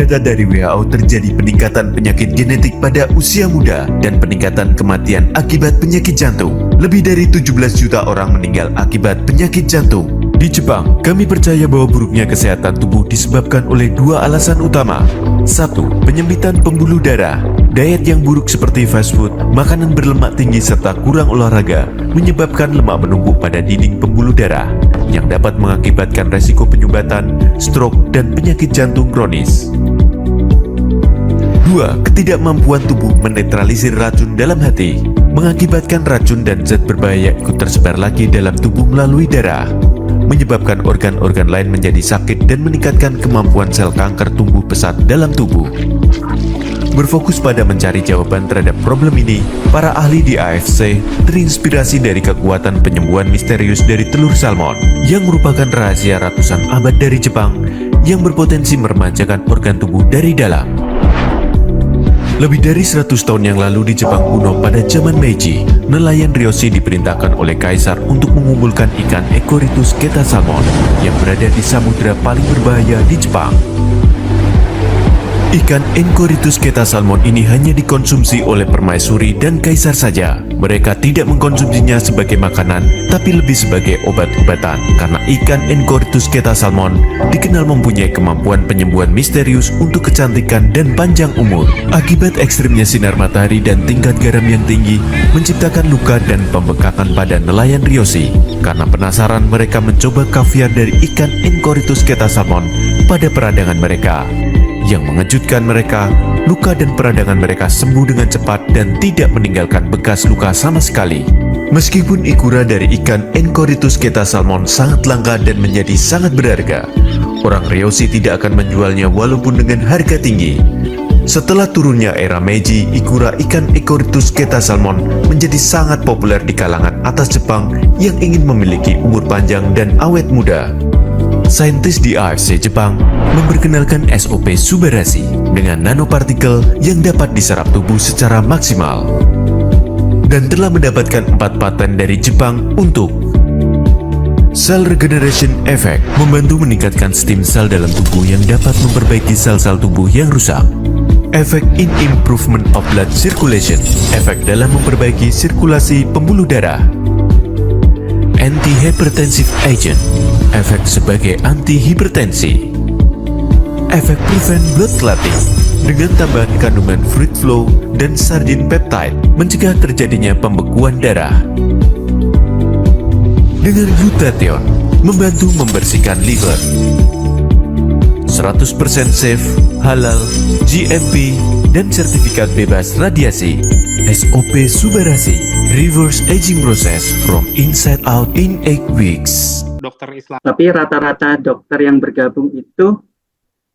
data dari WHO terjadi peningkatan penyakit genetik pada usia muda dan peningkatan kematian akibat penyakit jantung. Lebih dari 17 juta orang meninggal akibat penyakit jantung. Di Jepang, kami percaya bahwa buruknya kesehatan tubuh disebabkan oleh dua alasan utama. 1. Penyempitan pembuluh darah. Diet yang buruk seperti fast food, makanan berlemak tinggi serta kurang olahraga menyebabkan lemak menumpuk pada dinding pembuluh darah yang dapat mengakibatkan resiko penyumbatan, stroke, dan penyakit jantung kronis. 2. Ketidakmampuan tubuh menetralisir racun dalam hati mengakibatkan racun dan zat berbahaya ikut tersebar lagi dalam tubuh melalui darah, menyebabkan organ-organ lain menjadi sakit dan meningkatkan kemampuan sel kanker tumbuh pesat dalam tubuh. Berfokus pada mencari jawaban terhadap problem ini, para ahli di AFC terinspirasi dari kekuatan penyembuhan misterius dari telur salmon yang merupakan rahasia ratusan abad dari Jepang yang berpotensi meremajakan organ tubuh dari dalam. Lebih dari 100 tahun yang lalu di Jepang kuno pada zaman Meiji, nelayan Ryoshi diperintahkan oleh kaisar untuk mengumpulkan ikan Echoritus keta salmon yang berada di samudera paling berbahaya di Jepang. Ikan Echoritus keta salmon ini hanya dikonsumsi oleh permaisuri dan kaisar saja. Mereka tidak mengkonsumsinya sebagai makanan, tapi lebih sebagai obat-obatan. Karena ikan Echoritus keta salmon dikenal mempunyai kemampuan penyembuhan misterius untuk kecantikan dan panjang umur. Akibat ekstrimnya sinar matahari dan tingkat garam yang tinggi, menciptakan luka dan pembengkakan pada nelayan Ryoshi. Karena penasaran, mereka mencoba kaviar dari ikan Echoritus keta salmon pada peradangan mereka. Yang mengejutkan mereka, luka dan peradangan mereka sembuh dengan cepat dan tidak meninggalkan bekas luka sama sekali. Meskipun ikura dari ikan Echoritus keta salmon sangat langka dan menjadi sangat berharga, orang Ryoshi tidak akan menjualnya walaupun dengan harga tinggi. Setelah turunnya era Meiji, ikura ikan Echoritus keta salmon menjadi sangat populer di kalangan atas Jepang yang ingin memiliki umur panjang dan awet muda. Saintis di AFC Jepang memperkenalkan SOP Subarashi dengan nanopartikel yang dapat diserap tubuh secara maksimal dan telah mendapatkan 4 paten dari Jepang untuk Cell Regeneration Effect, membantu meningkatkan stem sel dalam tubuh yang dapat memperbaiki sel-sel tubuh yang rusak. Efek in Improvement of Blood Circulation, efek dalam memperbaiki sirkulasi pembuluh darah. Anti-hypertensive agent, efek sebagai anti-hipertensi. Efek prevent blood clotting, dengan tambahan kandungan fruit flow dan sardine peptide, mencegah terjadinya pembekuan darah. Dengan glutathione, membantu membersihkan liver. 100% safe, halal, GMP, dan sertifikat bebas radiasi. SOP Subarashi, reverse aging process from inside out in 8 weeks. Dokter Islam. Tapi rata-rata dokter yang bergabung itu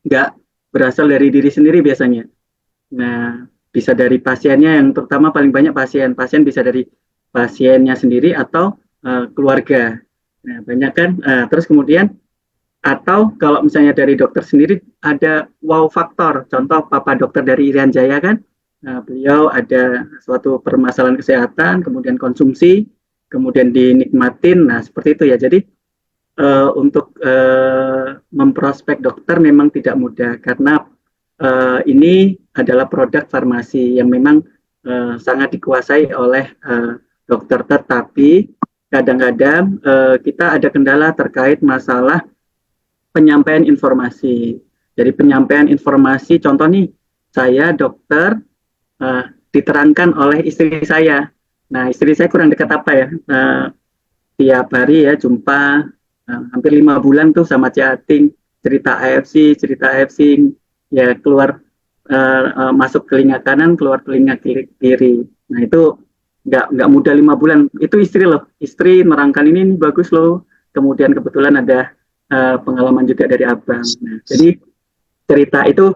nggak berasal dari diri sendiri biasanya. Nah, bisa dari pasiennya, yang terutama paling banyak pasien. Pasien bisa dari pasiennya sendiri atau keluarga. Nah, banyak kan. Terus kemudian, atau kalau misalnya dari dokter sendiri ada wow faktor. Contoh Papa dokter dari Irian Jaya kan. Beliau ada suatu permasalahan kesehatan, kemudian konsumsi, kemudian dinikmatin. Nah, seperti itu ya. Jadi untuk memprospek dokter memang tidak mudah karena ini adalah produk farmasi yang memang sangat dikuasai oleh dokter. Tetapi kadang-kadang kita ada kendala terkait masalah penyampaian informasi. Jadi penyampaian informasi, contoh nih, saya dokter diterangkan oleh istri saya. Nah, istri saya kurang dekat apa ya, tiap hari ya jumpa, hampir 5 bulan tuh sama chatting, cerita AFC, ya keluar masuk telinga kanan, keluar telinga kiri. Nah, itu nggak mudah 5 bulan. Itu istri loh, istri merangkan ini bagus loh. Kemudian kebetulan ada pengalaman juga dari abang. Nah, jadi cerita itu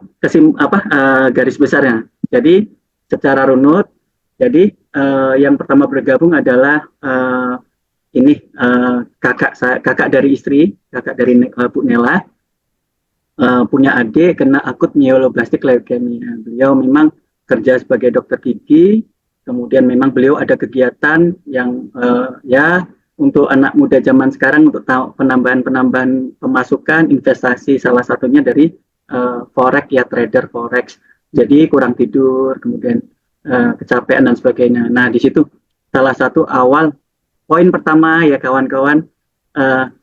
garis besarnya. Jadi secara runut, jadi yang pertama bergabung adalah kakak dari istri, kakak dari Bu Nela, punya adik kena akut myeloblastic leukemia. Beliau memang kerja sebagai dokter gigi, kemudian memang beliau ada kegiatan yang ya untuk anak muda zaman sekarang untuk penambahan pemasukan investasi, salah satunya dari forex ya, trader forex. Jadi kurang tidur, kemudian kecapean dan sebagainya. Nah, di situ salah satu awal poin pertama ya kawan-kawan,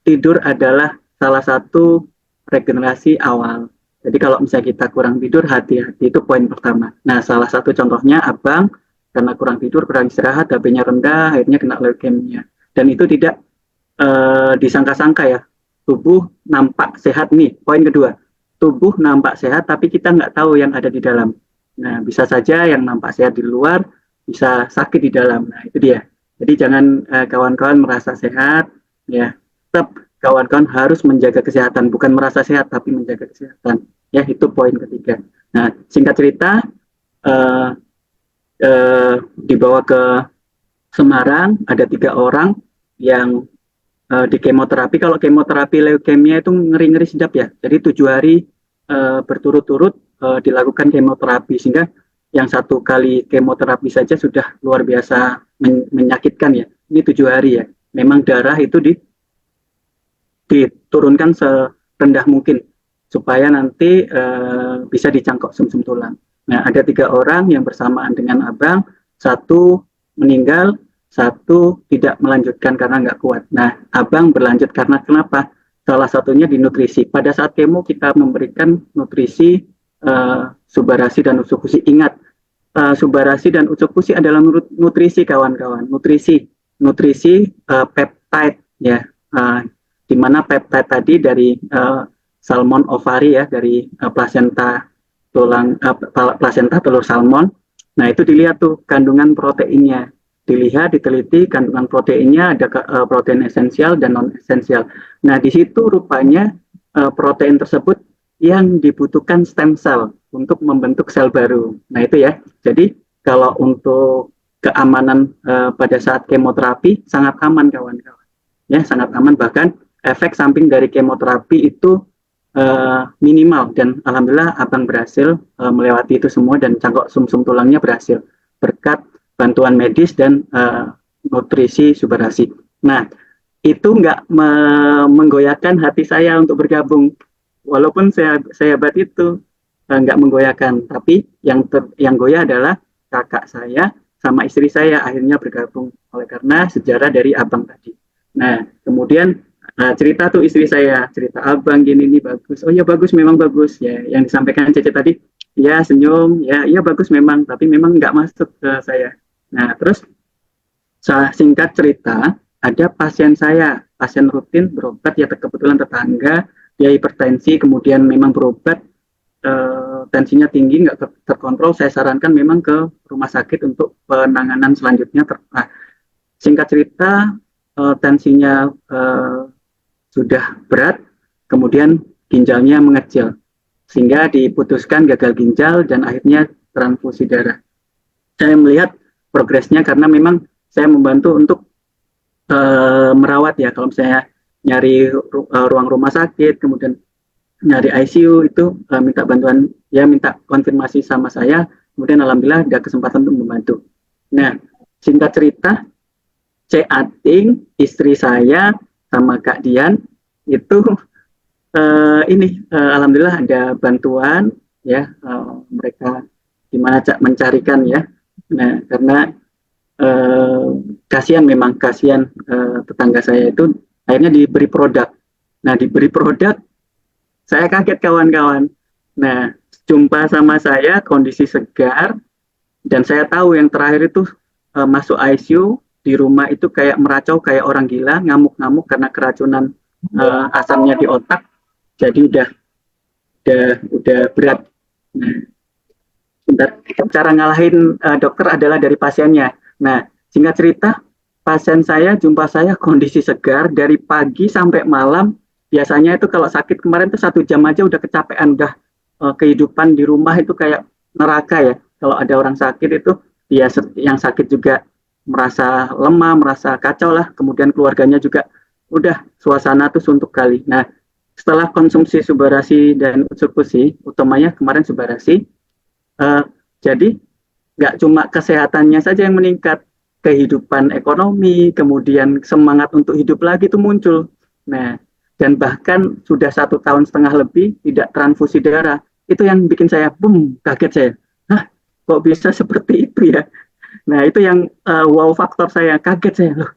tidur adalah salah satu regenerasi awal. Jadi kalau misalnya kita kurang tidur, hati-hati, itu poin pertama. Nah, salah satu contohnya abang karena kurang tidur, kurang istirahat, HB-nya rendah, akhirnya kena leukemia. Dan itu tidak disangka-sangka ya. Tubuh nampak sehat nih. Poin kedua, tubuh nampak sehat tapi kita nggak tahu yang ada di dalam. Nah, bisa saja yang nampak sehat di luar bisa sakit di dalam. Nah, itu dia. Jadi jangan kawan-kawan merasa sehat, ya. Tetap kawan-kawan harus menjaga kesehatan, bukan merasa sehat tapi menjaga kesehatan. Ya, itu poin ketiga. Nah, singkat cerita, uh, dibawa ke Semarang, ada 3 orang yang di kemoterapi. Kalau kemoterapi leukemia itu ngeri-ngeri sedap ya. Jadi 7 hari berturut-turut dilakukan kemoterapi, sehingga yang 1 kali kemoterapi saja sudah luar biasa menyakitkan ya. Ini 7 hari ya. Memang darah itu diturunkan serendah mungkin supaya nanti bisa dicangkok sumsum tulang. Nah, ada 3 orang yang bersamaan dengan abang, 1 meninggal, 1 tidak melanjutkan karena nggak kuat. Nah, abang berlanjut karena kenapa? Salah satunya di nutrisi. Pada saat kemo kita memberikan nutrisi subarasi dan usukusi. Ingat, subarasi dan usukusi adalah nutrisi kawan-kawan. Nutrisi peptide ya. Di mana peptide tadi dari salmon ovari ya, dari plasenta telur salmon. Nah, itu dilihat tuh kandungan proteinnya. Dilihat, diteliti kandungan proteinnya, ada protein esensial dan non esensial. Nah, di situ rupanya protein tersebut yang dibutuhkan stem cell untuk membentuk sel baru. Nah, itu ya. Jadi kalau untuk keamanan pada saat kemoterapi sangat aman kawan-kawan. Ya, sangat aman, bahkan efek samping dari kemoterapi itu minimal, dan alhamdulillah abang berhasil melewati itu semua dan cangkok sumsum tulangnya berhasil berkat bantuan medis dan nutrisi subarasi. Nah, itu nggak menggoyahkan hati saya untuk bergabung, walaupun saya hebat itu nggak menggoyahkan, tapi yang goyah adalah kakak saya sama istri saya akhirnya bergabung oleh karena sejarah dari abang tadi. Nah, kemudian cerita tuh istri saya, cerita abang gini nih bagus. Oh ya bagus, memang bagus ya. Yang disampaikan Cece tadi, ya senyum, ya iya bagus memang, tapi memang nggak masuk ke saya. Nah, terus singkat cerita, ada pasien saya, pasien rutin berobat ya, kebetulan tetangga, dia hipertensi, kemudian memang berobat, tensinya tinggi, nggak terkontrol, saya sarankan memang ke rumah sakit untuk penanganan selanjutnya. Singkat cerita, tensinya sudah berat, kemudian ginjalnya mengecil, sehingga diputuskan gagal ginjal dan akhirnya transfusi darah. Saya melihat progresnya karena memang saya membantu untuk merawat ya. Kalau misalnya nyari ruang rumah sakit, kemudian nyari ICU itu minta bantuan ya, minta konfirmasi sama saya, kemudian alhamdulillah ada kesempatan untuk membantu. Nah, singkat cerita, Cek Ating, istri saya sama Kak Dian itu alhamdulillah ada bantuan ya, mereka gimana mencarikan ya. Nah, karena kasihan tetangga saya itu akhirnya diberi produk. Nah, diberi produk, saya kaget kawan-kawan. Nah, jumpa sama saya kondisi segar, dan saya tahu yang terakhir itu masuk ICU di rumah itu kayak meracau, kayak orang gila, ngamuk-ngamuk karena keracunan asamnya di otak. Jadi udah berat. Nah, cara ngalahin dokter adalah dari pasiennya. Nah, singkat cerita, pasien saya jumpa saya kondisi segar dari pagi sampai malam. Biasanya itu kalau sakit kemarin tuh 1 jam aja udah kecapean, udah kehidupan di rumah itu kayak neraka ya. Kalau ada orang sakit itu, ya yang sakit juga merasa lemah, merasa kacau lah. Kemudian keluarganya juga udah suasana tuh suntuk kali. Nah, setelah konsumsi subarasi dan usukusi, utamanya kemarin subarasi, jadi nggak cuma kesehatannya saja yang meningkat, kehidupan ekonomi, kemudian semangat untuk hidup lagi itu muncul. Nah, dan bahkan sudah 1,5 tahun lebih tidak transfusi darah. Itu yang bikin saya kaget saya. Hah, kok bisa seperti itu ya? Nah, itu yang wow faktor saya, kaget saya. Loh,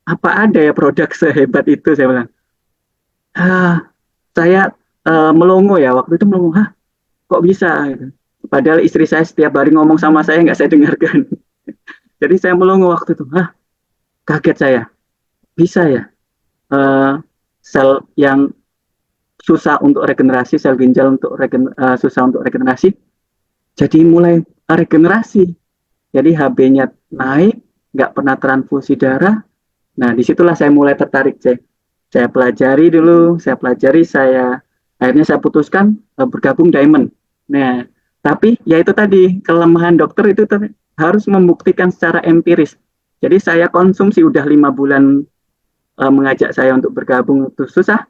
apa ada ya produk sehebat itu, saya bilang. Saya melongo ya, waktu itu melongo. Kok bisa? Gitu. Padahal istri saya setiap hari ngomong sama saya, nggak saya dengarkan. Jadi saya melongo waktu itu. Kaget saya. Bisa ya? Eh, Sel yang susah untuk regenerasi, sel ginjal susah untuk regenerasi, jadi mulai regenerasi. Jadi HB-nya naik, nggak pernah transfusi darah. Nah, disitulah saya mulai tertarik, saya pelajari dulu, akhirnya saya putuskan bergabung Diamond. Nah, tapi ya itu tadi, kelemahan dokter itu harus membuktikan secara empiris. Jadi saya konsumsi udah 5 bulan, mengajak saya untuk bergabung itu susah.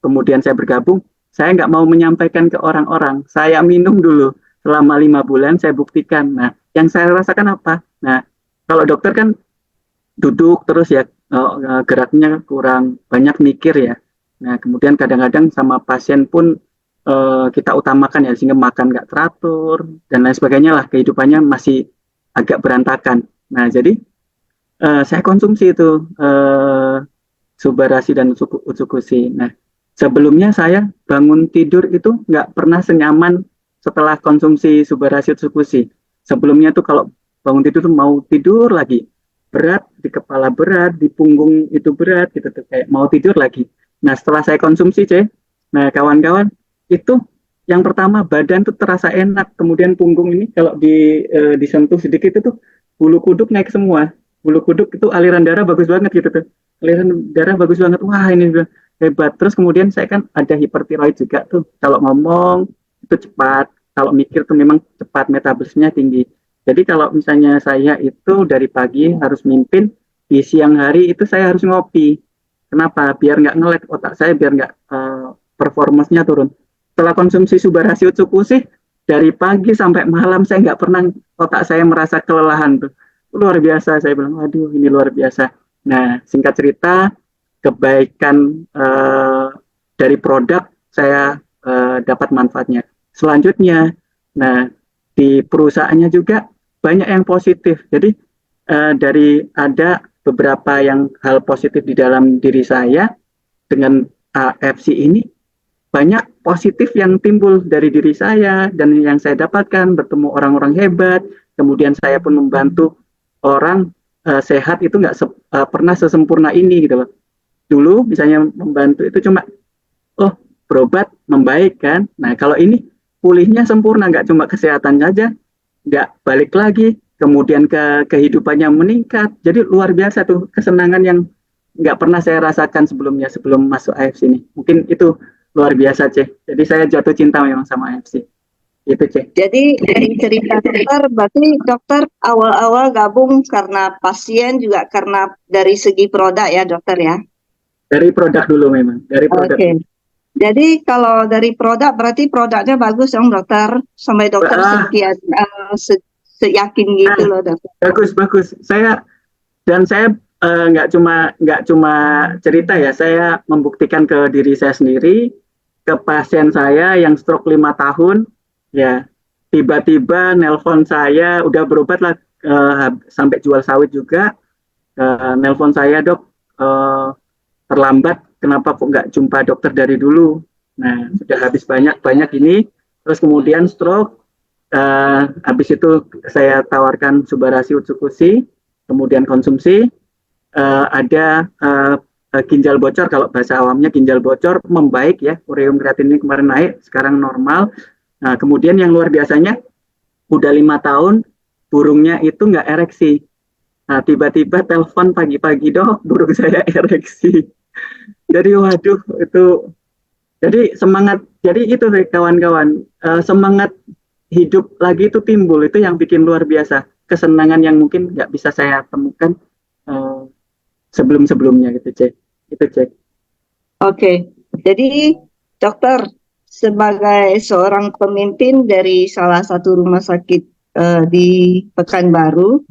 Kemudian saya bergabung, saya nggak mau menyampaikan ke orang-orang. Saya minum dulu selama 5 bulan, saya buktikan. Nah, yang saya rasakan apa? Nah, kalau dokter kan duduk terus ya, geraknya kurang banyak mikir ya. Nah, kemudian kadang-kadang sama pasien pun kita utamakan ya, sehingga makan nggak teratur dan lain sebagainya lah, kehidupannya masih agak berantakan. Nah, jadi saya konsumsi itu Subarasi dan Utsukushi. Nah, sebelumnya saya bangun tidur itu nggak pernah senyaman setelah konsumsi Subarasi Utsukushi. Sebelumnya tuh kalau bangun tidur mau tidur lagi, berat di kepala, berat di punggung itu berat gitu tuh, kayak mau tidur lagi. Nah, setelah saya konsumsi nah kawan-kawan, itu yang pertama badan tuh terasa enak, kemudian punggung ini kalau disentuh sedikit itu bulu kuduk naik semua. Bulu kuduk itu aliran darah bagus banget gitu tuh. Aliran darah bagus banget. Wah, ini hebat. Terus kemudian saya kan ada hipertiroid juga tuh. Kalau ngomong itu cepat, kalau mikir tuh memang cepat, metabolismenya tinggi. Jadi kalau misalnya saya itu dari pagi harus mimpin, di siang hari itu saya harus ngopi. Kenapa? Biar nggak nge-lag otak saya, biar nggak performance-nya turun. Setelah konsumsi Subarasi Utsukushi, dari pagi sampai malam saya nggak pernah otak saya merasa kelelahan tuh. Luar biasa, saya bilang, waduh ini luar biasa. Nah, singkat cerita, kebaikan dari produk saya dapat manfaatnya. Selanjutnya, nah di perusahaannya juga banyak yang positif. Jadi dari ada beberapa yang hal positif di dalam diri saya dengan AFC ini, banyak positif yang timbul dari diri saya dan yang saya dapatkan, bertemu orang-orang hebat, kemudian saya pun membantu orang sehat itu nggak pernah sesempurna ini gitu loh. Dulu misalnya membantu itu cuma berobat membaik kan. Nah, kalau ini pulihnya sempurna, nggak cuma kesehatan saja, nggak balik lagi, kemudian kehidupannya meningkat. Jadi luar biasa tuh kesenangan yang nggak pernah saya rasakan sebelumnya, sebelum masuk AFC ini. Mungkin itu luar biasa, Jadi saya jatuh cinta memang sama AFC. Itu, Jadi dari cerita dokter, berarti dokter awal-awal gabung karena pasien juga karena dari segi produk ya dokter ya? Dari produk dulu memang, dari produk. Oke. Jadi kalau dari produk berarti produknya bagus dong dokter, sampai dokter sekian seyakin gitu loh dokter. Bagus. Saya nggak cuma cerita ya, saya membuktikan ke diri saya sendiri, ke pasien saya yang stroke 5 tahun, ya tiba-tiba nelpon saya, udah berobat lah sampai jual sawit juga, nelpon saya, dok terlambat, kenapa kok nggak jumpa dokter dari dulu? Nah, sudah habis banyak ini, terus kemudian stroke, habis itu saya tawarkan Subarasi Utsukushi, kemudian konsumsi, ada ginjal bocor, kalau bahasa awamnya ginjal bocor, membaik ya, ureum kreatinnya kemarin naik, sekarang normal. Nah, kemudian yang luar biasanya, udah 5 tahun, burungnya itu nggak ereksi. Nah, tiba-tiba telepon pagi-pagi, dok, burung saya ereksi. Jadi waduh, itu jadi semangat, jadi itu kawan-kawan, semangat hidup lagi itu timbul, itu yang bikin luar biasa, kesenangan yang mungkin nggak bisa saya temukan sebelum-sebelumnya gitu, Cek. Oke, jadi dokter sebagai seorang pemimpin dari salah satu rumah sakit di Pekanbaru,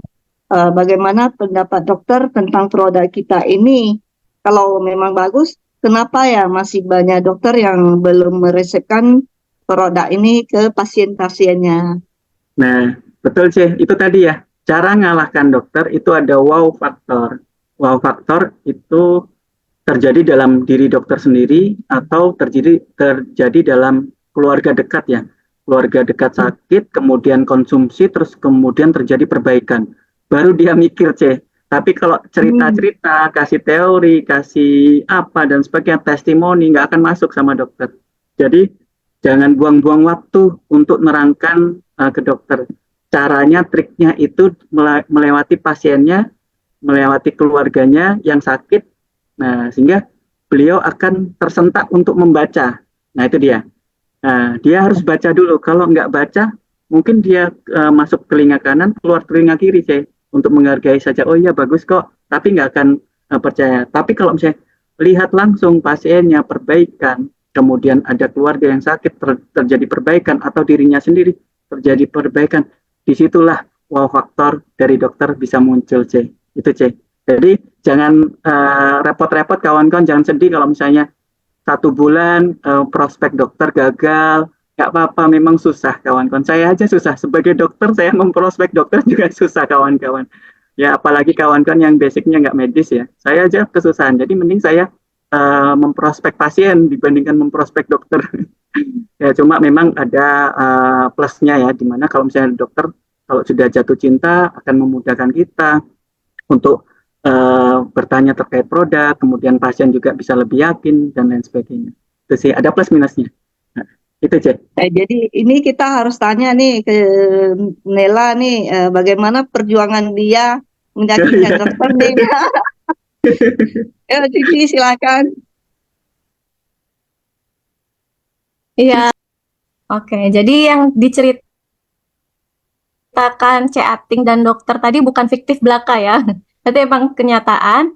bagaimana pendapat dokter tentang produk kita ini? Kalau memang bagus, kenapa ya masih banyak dokter yang belum meresepkan produk ini ke pasien-pasiennya? Nah, betul sih, itu tadi ya. Cara ngalahkan dokter itu ada wow faktor. Wow faktor itu terjadi dalam diri dokter sendiri atau terjadi dalam keluarga dekat ya. Keluarga dekat sakit, kemudian konsumsi, terus kemudian terjadi perbaikan. Baru dia mikir, Tapi kalau cerita-cerita, kasih teori, kasih apa dan sebagainya, testimoni, nggak akan masuk sama dokter. Jadi jangan buang-buang waktu untuk nerangkan ke dokter. Caranya, triknya itu melewati pasiennya, melewati keluarganya yang sakit. Nah, sehingga beliau akan tersentak untuk membaca. Nah, itu dia. Nah, dia harus baca dulu. Kalau nggak baca, mungkin dia masuk telinga kanan, keluar telinga kiri, untuk menghargai saja. Oh iya, bagus kok. Tapi nggak akan percaya. Tapi kalau misalnya lihat langsung pasiennya, perbaikan, kemudian ada keluarga yang sakit, terjadi perbaikan, atau dirinya sendiri terjadi perbaikan, disitulah wow faktor dari dokter bisa muncul, Itu, Jadi jangan repot-repot kawan-kawan, jangan sedih kalau misalnya 1 bulan prospek dokter gagal, nggak apa-apa, memang susah kawan-kawan. Saya aja susah, sebagai dokter saya memprospek dokter juga susah kawan-kawan. Ya apalagi kawan-kawan yang basicnya nggak medis ya, saya aja kesusahan. Jadi mending saya memprospek pasien dibandingkan memprospek dokter. Ya cuma memang ada plusnya ya, dimana kalau misalnya dokter kalau sudah jatuh cinta akan memudahkan kita untuk bertanya terkait produk, kemudian pasien juga bisa lebih yakin dan lain sebagainya. Itu sih, ada plus minusnya. Nah, itu Jadi ini kita harus tanya nih ke Nela nih, bagaimana perjuangan dia meyakinkan dokter nih. Ya, Cici silakan. Iya, oke. Jadi yang diceritakan C. Ating dan dokter tadi bukan fiktif belaka ya. Itu emang kenyataan.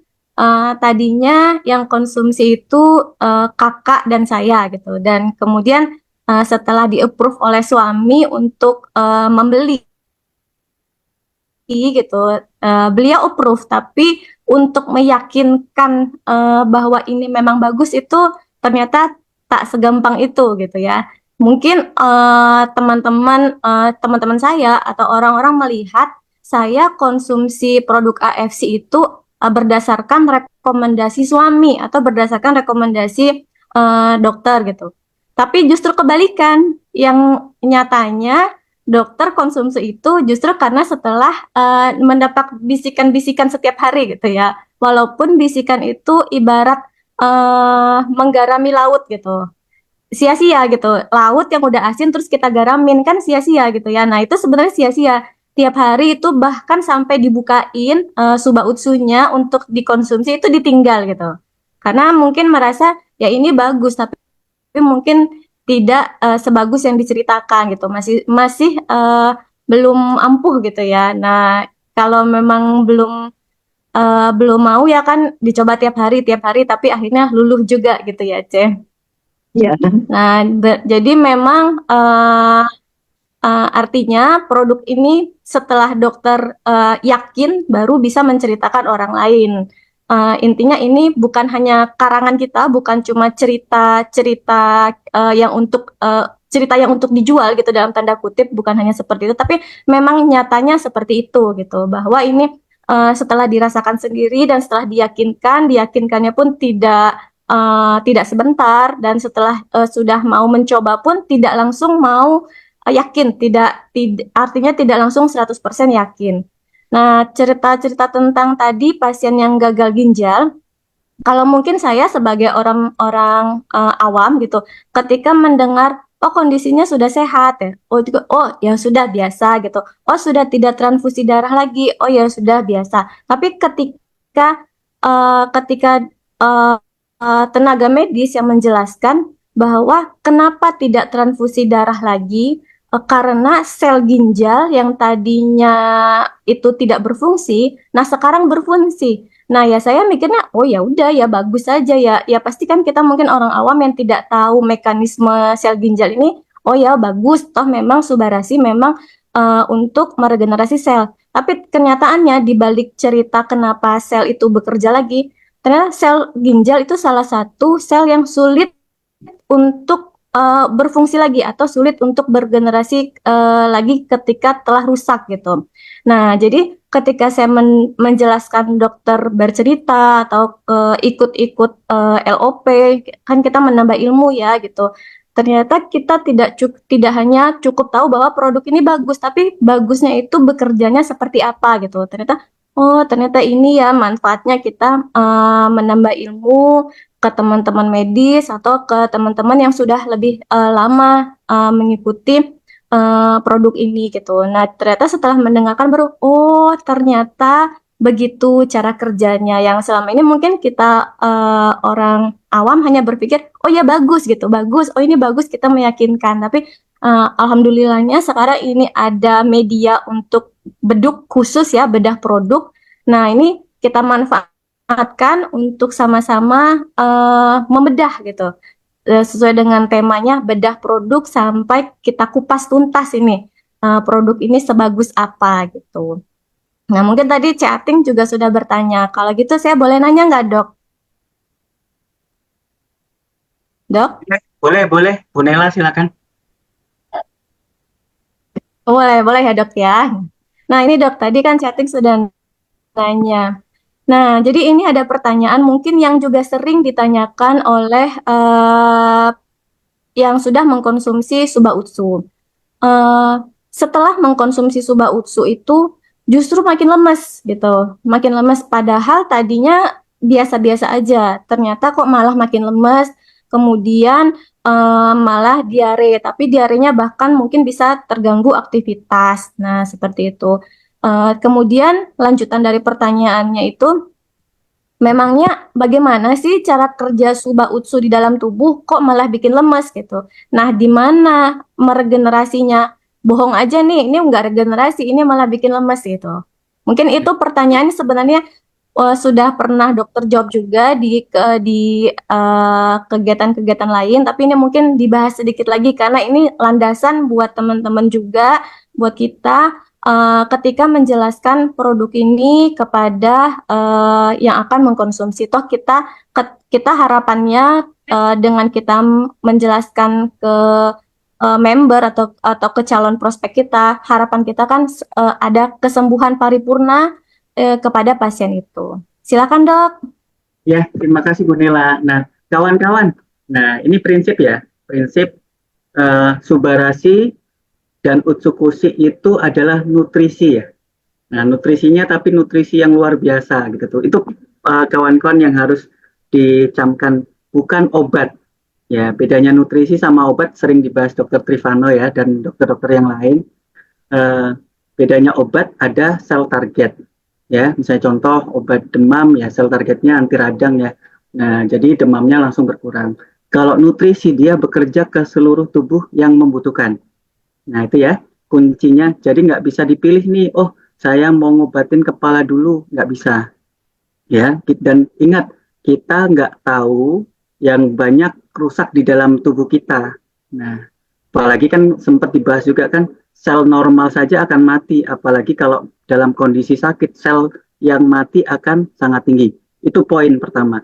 Tadinya yang konsumsi itu kakak dan saya gitu. Dan kemudian setelah di-approve oleh suami untuk membeli gitu, beliau approve. Tapi untuk meyakinkan bahwa ini memang bagus itu ternyata tak segampang itu gitu ya. Mungkin teman-teman saya atau orang-orang melihat saya konsumsi produk AFC itu berdasarkan rekomendasi suami atau berdasarkan rekomendasi dokter gitu. Tapi justru kebalikan, yang nyatanya dokter konsumsi itu justru karena setelah mendapat bisikan-bisikan setiap hari gitu ya. Walaupun bisikan itu ibarat menggarami laut gitu, sia-sia gitu. Laut yang udah asin terus kita garamin kan sia-sia gitu ya. Nah itu sebenarnya sia-sia. Tiap hari itu bahkan sampai dibukain suba utsunya untuk dikonsumsi itu ditinggal gitu. Karena mungkin merasa ya ini bagus tapi mungkin tidak sebagus yang diceritakan gitu. Masih belum ampuh gitu ya. Nah kalau memang belum mau ya kan dicoba tiap hari tapi akhirnya luluh juga gitu ya, Ce. Ya. Nah, jadi memang artinya produk ini setelah dokter yakin baru bisa menceritakan orang lain. Intinya ini bukan hanya karangan kita, bukan cuma cerita-cerita cerita yang untuk dijual gitu dalam tanda kutip, bukan hanya seperti itu, tapi memang nyatanya seperti itu gitu, bahwa ini setelah dirasakan sendiri dan setelah diyakinkannya pun tidak sebentar, dan setelah sudah mau mencoba pun tidak langsung mau yakin, artinya tidak langsung 100% yakin. Nah, cerita-cerita tentang tadi pasien yang gagal ginjal, kalau mungkin saya sebagai orang-orang awam gitu, ketika mendengar oh kondisinya sudah sehat ya, oh ya sudah biasa gitu, oh sudah tidak transfusi darah lagi, oh ya sudah biasa. Tapi ketika tenaga medis yang menjelaskan bahwa kenapa tidak transfusi darah lagi, karena sel ginjal yang tadinya itu tidak berfungsi, nah sekarang berfungsi. Nah ya saya mikirnya, oh ya udah ya bagus saja ya. Ya pasti kan kita mungkin orang awam yang tidak tahu mekanisme sel ginjal ini. Oh ya bagus, toh memang Subarasi memang untuk meregenerasi sel. Tapi kenyataannya di balik cerita kenapa sel itu bekerja lagi, ternyata sel ginjal itu salah satu sel yang sulit untuk berfungsi lagi atau sulit untuk bergenerasi lagi ketika telah rusak gitu. Nah, jadi ketika saya menjelaskan dokter bercerita atau ikut-ikut LOP, kan kita menambah ilmu ya gitu. Ternyata kita tidak hanya cukup tahu bahwa produk ini bagus, tapi bagusnya itu bekerjanya seperti apa gitu. Ternyata, oh ternyata ini ya manfaatnya kita menambah ilmu ke teman-teman medis atau ke teman-teman yang sudah lebih lama mengikuti produk ini gitu. Nah, ternyata setelah mendengarkan baru, oh ternyata begitu cara kerjanya yang selama ini mungkin kita orang awam hanya berpikir, oh ya bagus gitu, bagus, oh ini bagus kita meyakinkan. Tapi alhamdulillahnya sekarang ini ada media untuk beduk khusus ya, bedah produk. Nah, ini kita manfaatkan untuk sama-sama membedah gitu. Sesuai dengan temanya bedah produk sampai kita kupas tuntas ini produk ini sebagus apa gitu. Nah, mungkin tadi chatting juga sudah bertanya. Kalau gitu saya boleh nanya nggak, Dok? Dok? Boleh, boleh. Bu Nela silakan. Boleh, boleh ya, Dok ya. Nah, ini Dok, tadi kan chatting sudah nanya. Nah, jadi ini ada pertanyaan mungkin yang juga sering ditanyakan oleh yang sudah mengkonsumsi Suba Utsu. Eh, Setelah mengkonsumsi Suba Utsu itu justru makin lemes gitu, makin lemes. Padahal tadinya biasa-biasa aja, ternyata kok malah makin lemes. Kemudian malah diare, tapi diarenya bahkan mungkin bisa terganggu aktivitas. Nah, seperti itu. Kemudian lanjutan dari pertanyaannya itu, memangnya bagaimana sih cara kerja Suba Utsu di dalam tubuh kok malah bikin lemes gitu. Nah, di mana meregenerasinya? Bohong aja nih, ini enggak regenerasi, ini malah bikin lemes gitu. Mungkin itu pertanyaan sebenarnya sudah pernah dokter jawab juga di kegiatan-kegiatan lain, tapi ini mungkin dibahas sedikit lagi karena ini landasan buat teman-teman juga, buat kita ketika menjelaskan produk ini kepada yang akan mengkonsumsi. Toh kita harapannya dengan kita menjelaskan ke member atau ke calon prospek kita, harapan kita kan ada kesembuhan paripurna kepada pasien itu. Silakan, Dok. Ya, terima kasih Bu Nela. Nah, kawan-kawan, nah ini prinsip ya, prinsip Subarasi dan Utsukushi itu adalah nutrisi ya. Nah, nutrisinya tapi nutrisi yang luar biasa gitu tuh. Itu kawan-kawan yang harus dicamkan, bukan obat. Ya, bedanya nutrisi sama obat sering dibahas Dokter Trivano ya dan dokter-dokter yang lain. Bedanya obat ada sel target. Ya, misalnya contoh obat demam ya sel targetnya anti radang ya. Nah, jadi demamnya langsung berkurang. Kalau nutrisi dia bekerja ke seluruh tubuh yang membutuhkan. Nah, itu ya kuncinya. Jadi nggak bisa dipilih nih, oh saya mau ngobatin kepala dulu, nggak bisa. Ya, dan ingat, kita nggak tahu yang banyak rusak di dalam tubuh kita. Nah, apalagi kan sempat dibahas juga kan, sel normal saja akan mati, apalagi kalau dalam kondisi sakit, sel yang mati akan sangat tinggi. Itu poin pertama.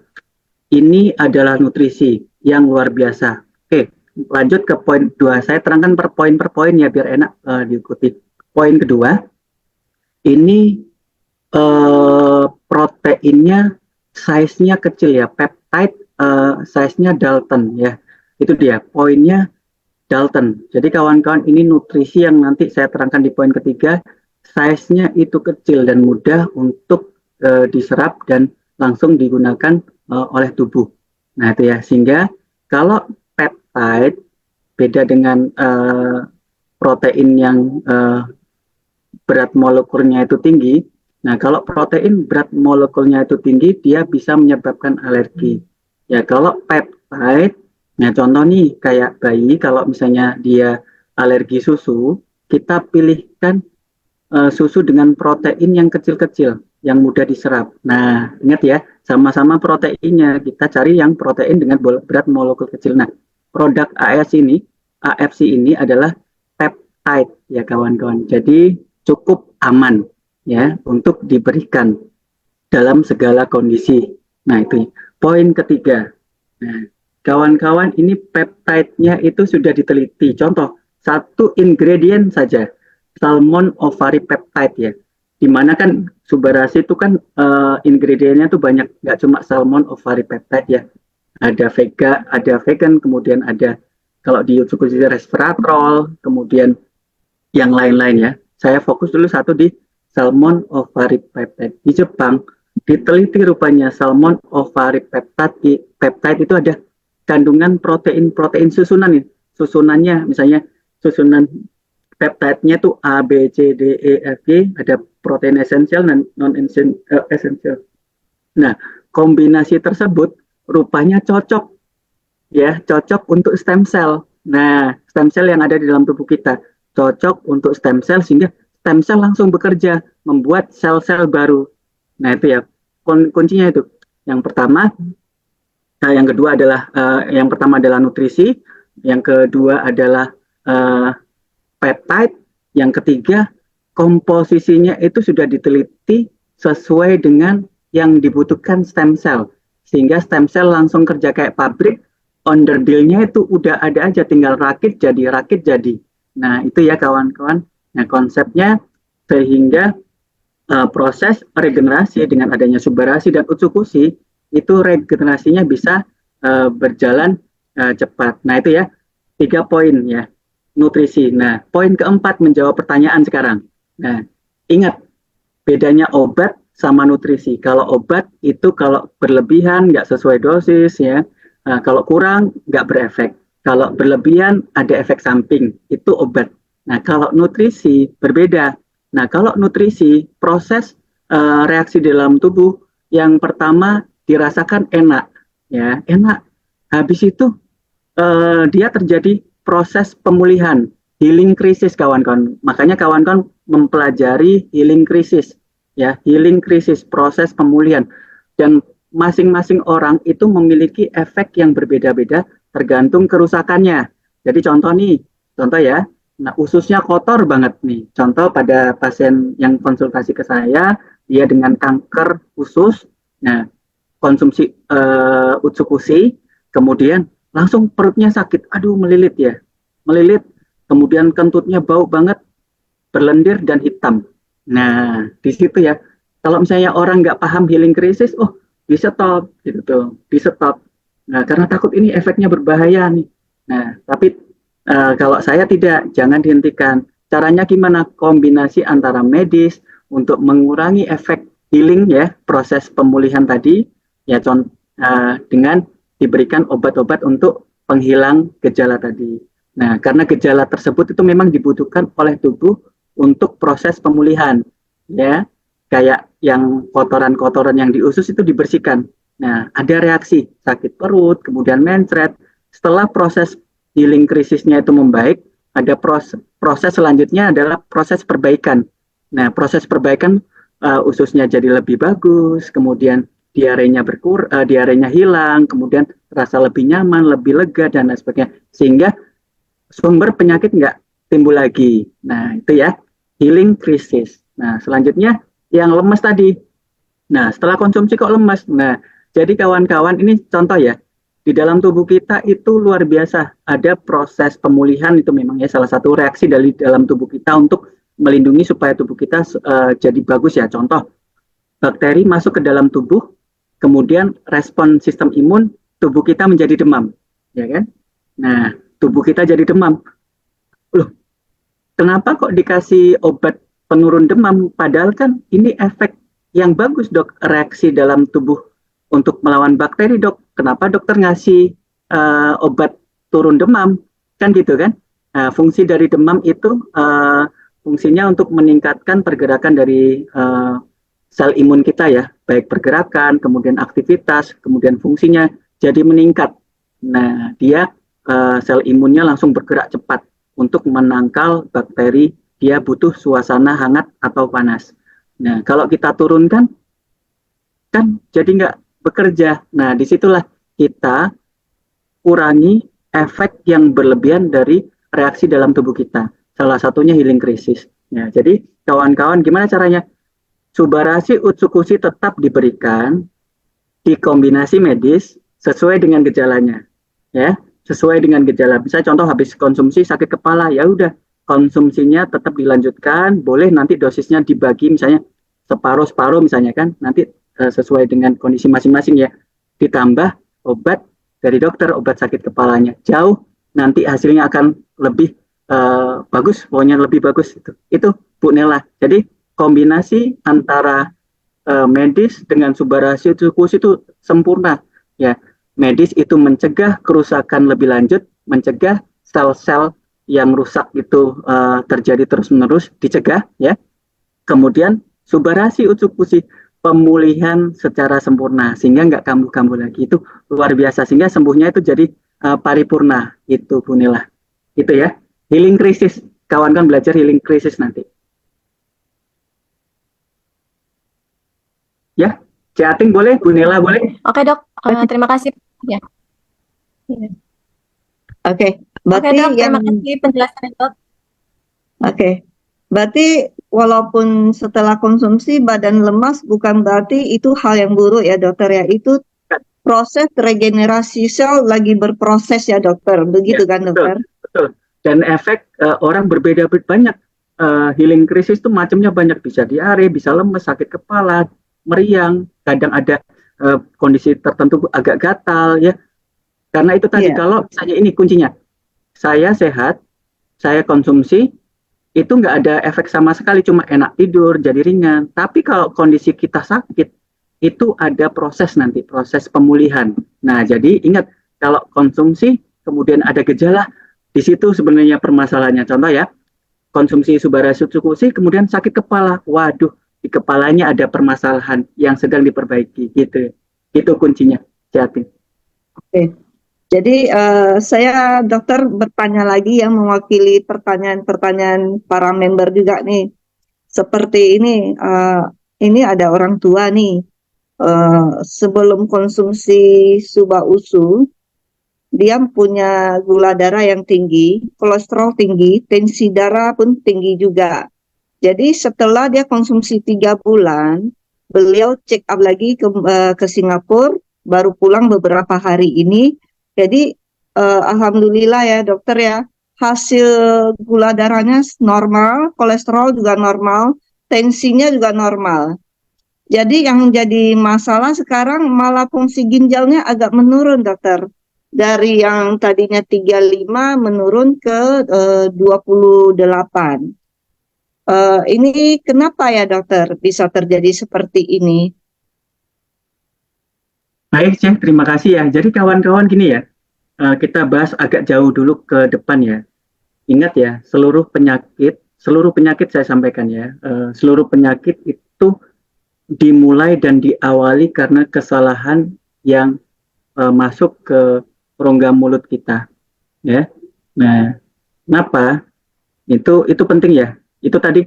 Ini adalah nutrisi yang luar biasa. Oke, lanjut ke poin kedua. Saya terangkan per poin ya biar enak diikuti. Poin kedua, ini proteinnya size-nya kecil ya, peptide size-nya Dalton ya. Itu dia, poinnya Dalton. Jadi kawan-kawan ini nutrisi yang nanti saya terangkan di poin ketiga, size-nya itu kecil dan mudah untuk diserap dan langsung digunakan oleh tubuh. Nah itu ya, sehingga kalau peptide beda dengan protein yang berat molekulnya itu tinggi. Nah, kalau protein berat molekulnya itu tinggi, dia bisa menyebabkan alergi. Ya, kalau peptide, nah contoh nih kayak bayi, kalau misalnya dia alergi susu, kita pilihkan susu dengan protein yang kecil-kecil, yang mudah diserap. Nah, ingat ya, sama-sama proteinnya, kita cari yang protein dengan berat molekul kecil. Nah, produk AFC ini adalah peptide ya kawan-kawan. Jadi cukup aman ya untuk diberikan dalam segala kondisi. Nah, itu poin ketiga. Nah, kawan-kawan, ini peptide-nya itu sudah diteliti. Contoh, satu ingredient saja, salmon ovary peptide ya. Dimana kan Subarashi itu kan ingredientnya tuh banyak, nggak cuma salmon ovary peptide ya. Ada vega, ada vegan, kemudian ada kalau di Utsukushi resveratrol, kemudian yang lain-lain ya. Saya fokus dulu satu di salmon ovary peptide. Di Jepang diteliti rupanya salmon ovary peptide itu ada kandungan protein susunan nih. Susunannya misalnya susunan peptide-nya itu A, B, C, D, E, F, G, ada protein esensial dan non esensial. Nah, kombinasi tersebut rupanya cocok ya, cocok untuk stem cell. Nah, stem cell yang ada di dalam tubuh kita cocok untuk stem cell sehingga stem cell langsung bekerja membuat sel-sel baru. Nah, itu ya kuncinya itu. Yang pertama, yang kedua adalah yang pertama adalah nutrisi, yang kedua adalah peptide, yang ketiga komposisinya itu sudah diteliti sesuai dengan yang dibutuhkan stem cell. Sehingga stem cell langsung kerja kayak pabrik, underdeal-nya itu udah ada aja, tinggal rakit jadi. Nah, itu ya kawan-kawan. Nah, konsepnya sehingga proses regenerasi dengan adanya Subarashi dan Utsukushi itu regenerasinya bisa berjalan cepat. Nah, itu ya 3 poin ya, nutrisi. Nah, poin keempat menjawab pertanyaan sekarang. Nah, ingat bedanya obat sama nutrisi. Kalau obat itu kalau berlebihan nggak sesuai dosis ya, kalau kurang nggak berefek. Kalau berlebihan ada efek samping, itu obat. Nah, kalau nutrisi berbeda. Nah, kalau nutrisi, proses reaksi dalam tubuh yang pertama dirasakan enak, ya enak. Habis itu dia terjadi proses pemulihan, healing krisis kawan-kawan. Makanya kawan-kawan mempelajari healing krisis, ya healing krisis, proses pemulihan. Dan masing-masing orang itu memiliki efek yang berbeda-beda tergantung kerusakannya. Jadi contoh ya, nah ususnya kotor banget nih. Contoh pada pasien yang konsultasi ke saya, dia dengan kanker usus, nah konsumsi Utsukushi, kemudian langsung perutnya sakit, aduh melilit, kemudian kentutnya bau banget, berlendir dan hitam. Nah di situ ya, kalau misalnya orang nggak paham healing krisis, di stop gitu tuh, di stop. Nah, karena takut ini efeknya berbahaya nih. Nah, tapi kalau saya tidak, jangan dihentikan. Caranya gimana? Kombinasi antara medis untuk mengurangi efek healing ya, proses pemulihan tadi ya, dengan diberikan obat-obat untuk penghilang gejala tadi. Nah, karena gejala tersebut itu memang dibutuhkan oleh tubuh untuk proses pemulihan ya. Kayak yang kotoran-kotoran yang di usus itu dibersihkan. Nah, ada reaksi sakit perut, kemudian mencret. Setelah proses healing krisisnya itu membaik, ada proses selanjutnya adalah proses perbaikan. Nah, proses perbaikan ususnya jadi lebih bagus, kemudian diarenya hilang, kemudian rasa lebih nyaman, lebih lega, dan lain sebagainya. Sehingga sumber penyakit nggak timbul lagi. Nah, itu ya, healing krisis. Nah, selanjutnya yang lemes tadi. Nah, setelah konsumsi kok lemes. Nah, jadi kawan-kawan ini contoh ya, di dalam tubuh kita itu luar biasa. Ada proses pemulihan itu memang ya salah satu reaksi dari dalam tubuh kita untuk melindungi supaya tubuh kita jadi bagus ya. Contoh, bakteri masuk ke dalam tubuh, kemudian respon sistem imun, tubuh kita menjadi demam. Ya kan? Nah, tubuh kita jadi demam. Loh, kenapa kok dikasih obat penurun demam, padahal kan ini efek yang bagus dok, reaksi dalam tubuh untuk melawan bakteri dok. Kenapa dokter ngasih obat turun demam? Kan gitu kan? Fungsi dari demam itu fungsinya untuk meningkatkan pergerakan dari sel imun kita ya, baik pergerakan, kemudian aktivitas, kemudian fungsinya jadi meningkat. Nah, dia sel imunnya langsung bergerak cepat untuk menangkal bakteri. Dia butuh suasana hangat atau panas. Nah, kalau kita turunkan, kan jadi nggak bekerja. Nah, disitulah kita kurangi efek yang berlebihan dari reaksi dalam tubuh kita. Salah satunya healing krisis. Ya, jadi kawan-kawan gimana caranya? Subarashi Utsukushi tetap diberikan, dikombinasi medis sesuai dengan gejalanya, ya, sesuai dengan gejala. Misalnya contoh habis konsumsi sakit kepala, ya udah konsumsinya tetap dilanjutkan, boleh nanti dosisnya dibagi misalnya separuh-separuh misalnya kan, nanti sesuai dengan kondisi masing-masing ya, ditambah obat dari dokter, obat sakit kepalanya. Jauh nanti hasilnya akan lebih bagus, pokoknya lebih bagus itu Bu Nela. Jadi kombinasi antara medis dengan subbarasio cukusi itu sempurna ya. Medis itu mencegah kerusakan lebih lanjut, mencegah sel-sel yang rusak itu terjadi terus-menerus, dicegah ya. Kemudian subbarasi ucukusi pemulihan secara sempurna sehingga nggak kambuh-kambuh lagi, itu luar biasa, sehingga sembuhnya itu jadi paripurna itu Bu Nela. Itu ya, healing krisis, kawan kan belajar healing krisis nanti ya. Cik Ating boleh, Bu Nela boleh. Oke dok, terima kasih. Ya. Iya. Oke, Oke berarti dok, yang terima kasih penjelasannya dok. oke. Berarti walaupun setelah konsumsi badan lemas bukan berarti itu hal yang buruk ya dokter ya. Itu proses regenerasi sel lagi berproses ya dokter. Begitu Ya, kan dokter? betul. Dan efek orang berbeda banyak. Healing krisis itu macamnya banyak, bisa diare, bisa lemes, sakit kepala, meriang, kadang ada kondisi tertentu agak gatal ya. Karena itu tadi, Iya. kalau misalnya ini kuncinya, saya sehat, saya konsumsi, itu nggak ada efek sama sekali, cuma enak tidur, jadi ringan. Tapi kalau kondisi kita sakit, itu ada proses nanti, proses pemulihan. Nah, jadi ingat, kalau konsumsi, kemudian ada gejala, di situ sebenarnya permasalahannya. Contoh ya, konsumsi subbarasio cukusi, kemudian sakit kepala. Waduh, di kepalanya ada permasalahan yang sedang diperbaiki, gitu. Itu kuncinya, Jati. Oke. Jadi saya dokter bertanya lagi yang mewakili pertanyaan-pertanyaan para member juga nih. Seperti ini ada orang tua nih, sebelum konsumsi Suba Usu, dia punya gula darah yang tinggi, kolesterol tinggi, tensi darah pun tinggi juga. Jadi setelah dia konsumsi 3 bulan, beliau check up lagi ke Singapura, baru pulang beberapa hari ini. Jadi alhamdulillah ya dokter ya, hasil gula darahnya normal, kolesterol juga normal, tensinya juga normal. Jadi yang jadi masalah sekarang malah fungsi ginjalnya agak menurun dokter. Dari yang tadinya 35 menurun ke 28. Ini kenapa ya dokter bisa terjadi seperti ini? Baik, Cek, terima kasih ya. Jadi kawan-kawan gini ya, kita bahas agak jauh dulu ke depan ya. Ingat ya, seluruh penyakit saya sampaikan ya, seluruh penyakit itu dimulai dan diawali karena kesalahan yang masuk ke rongga mulut kita, ya. Nah, kenapa? Itu penting ya. Itu tadi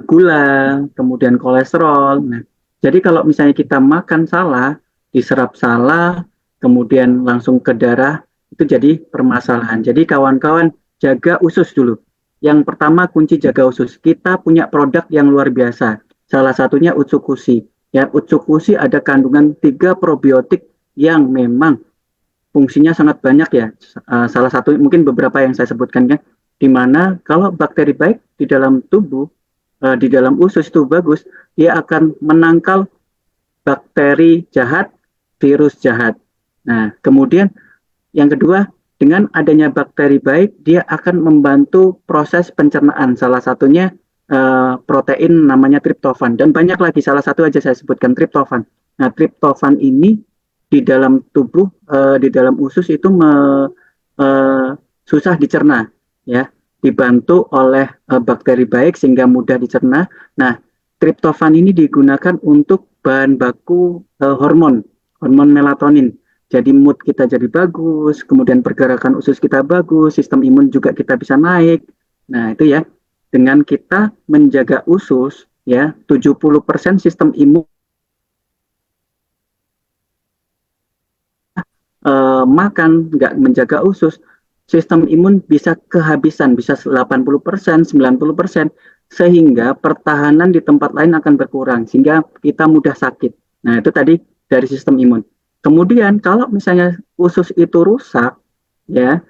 gula, kemudian kolesterol. Nah, jadi kalau misalnya kita makan salah, diserap salah, kemudian langsung ke darah, itu jadi permasalahan. Jadi kawan-kawan jaga usus dulu. Yang pertama kunci jaga usus. Kita punya produk yang luar biasa. Salah satunya Utsukushi. Ya, Utsukushi ada kandungan 3 probiotik yang memang fungsinya sangat banyak ya. Salah satu mungkin beberapa yang saya sebutkan kan, di mana kalau bakteri baik di dalam tubuh, di dalam usus itu bagus, dia akan menangkal bakteri jahat, virus jahat. Nah, kemudian yang kedua, dengan adanya bakteri baik, dia akan membantu proses pencernaan. Salah satunya protein namanya triptofan. Dan banyak lagi, salah satu aja saya sebutkan triptofan. Nah, triptofan ini di dalam tubuh, di dalam usus itu susah dicerna, ya, dibantu oleh bakteri baik sehingga mudah dicerna. Nah, triptofan ini digunakan untuk bahan baku hormon melatonin. Jadi mood kita jadi bagus, kemudian pergerakan usus kita bagus, sistem imun juga kita bisa naik. Nah, itu ya, dengan kita menjaga usus, ya, 70% sistem imun makan, nggak menjaga usus, sistem imun bisa kehabisan, bisa 80%, 90%, sehingga pertahanan di tempat lain akan berkurang, sehingga kita mudah sakit. Nah, itu tadi dari sistem imun. Kemudian kalau misalnya usus itu rusak, ya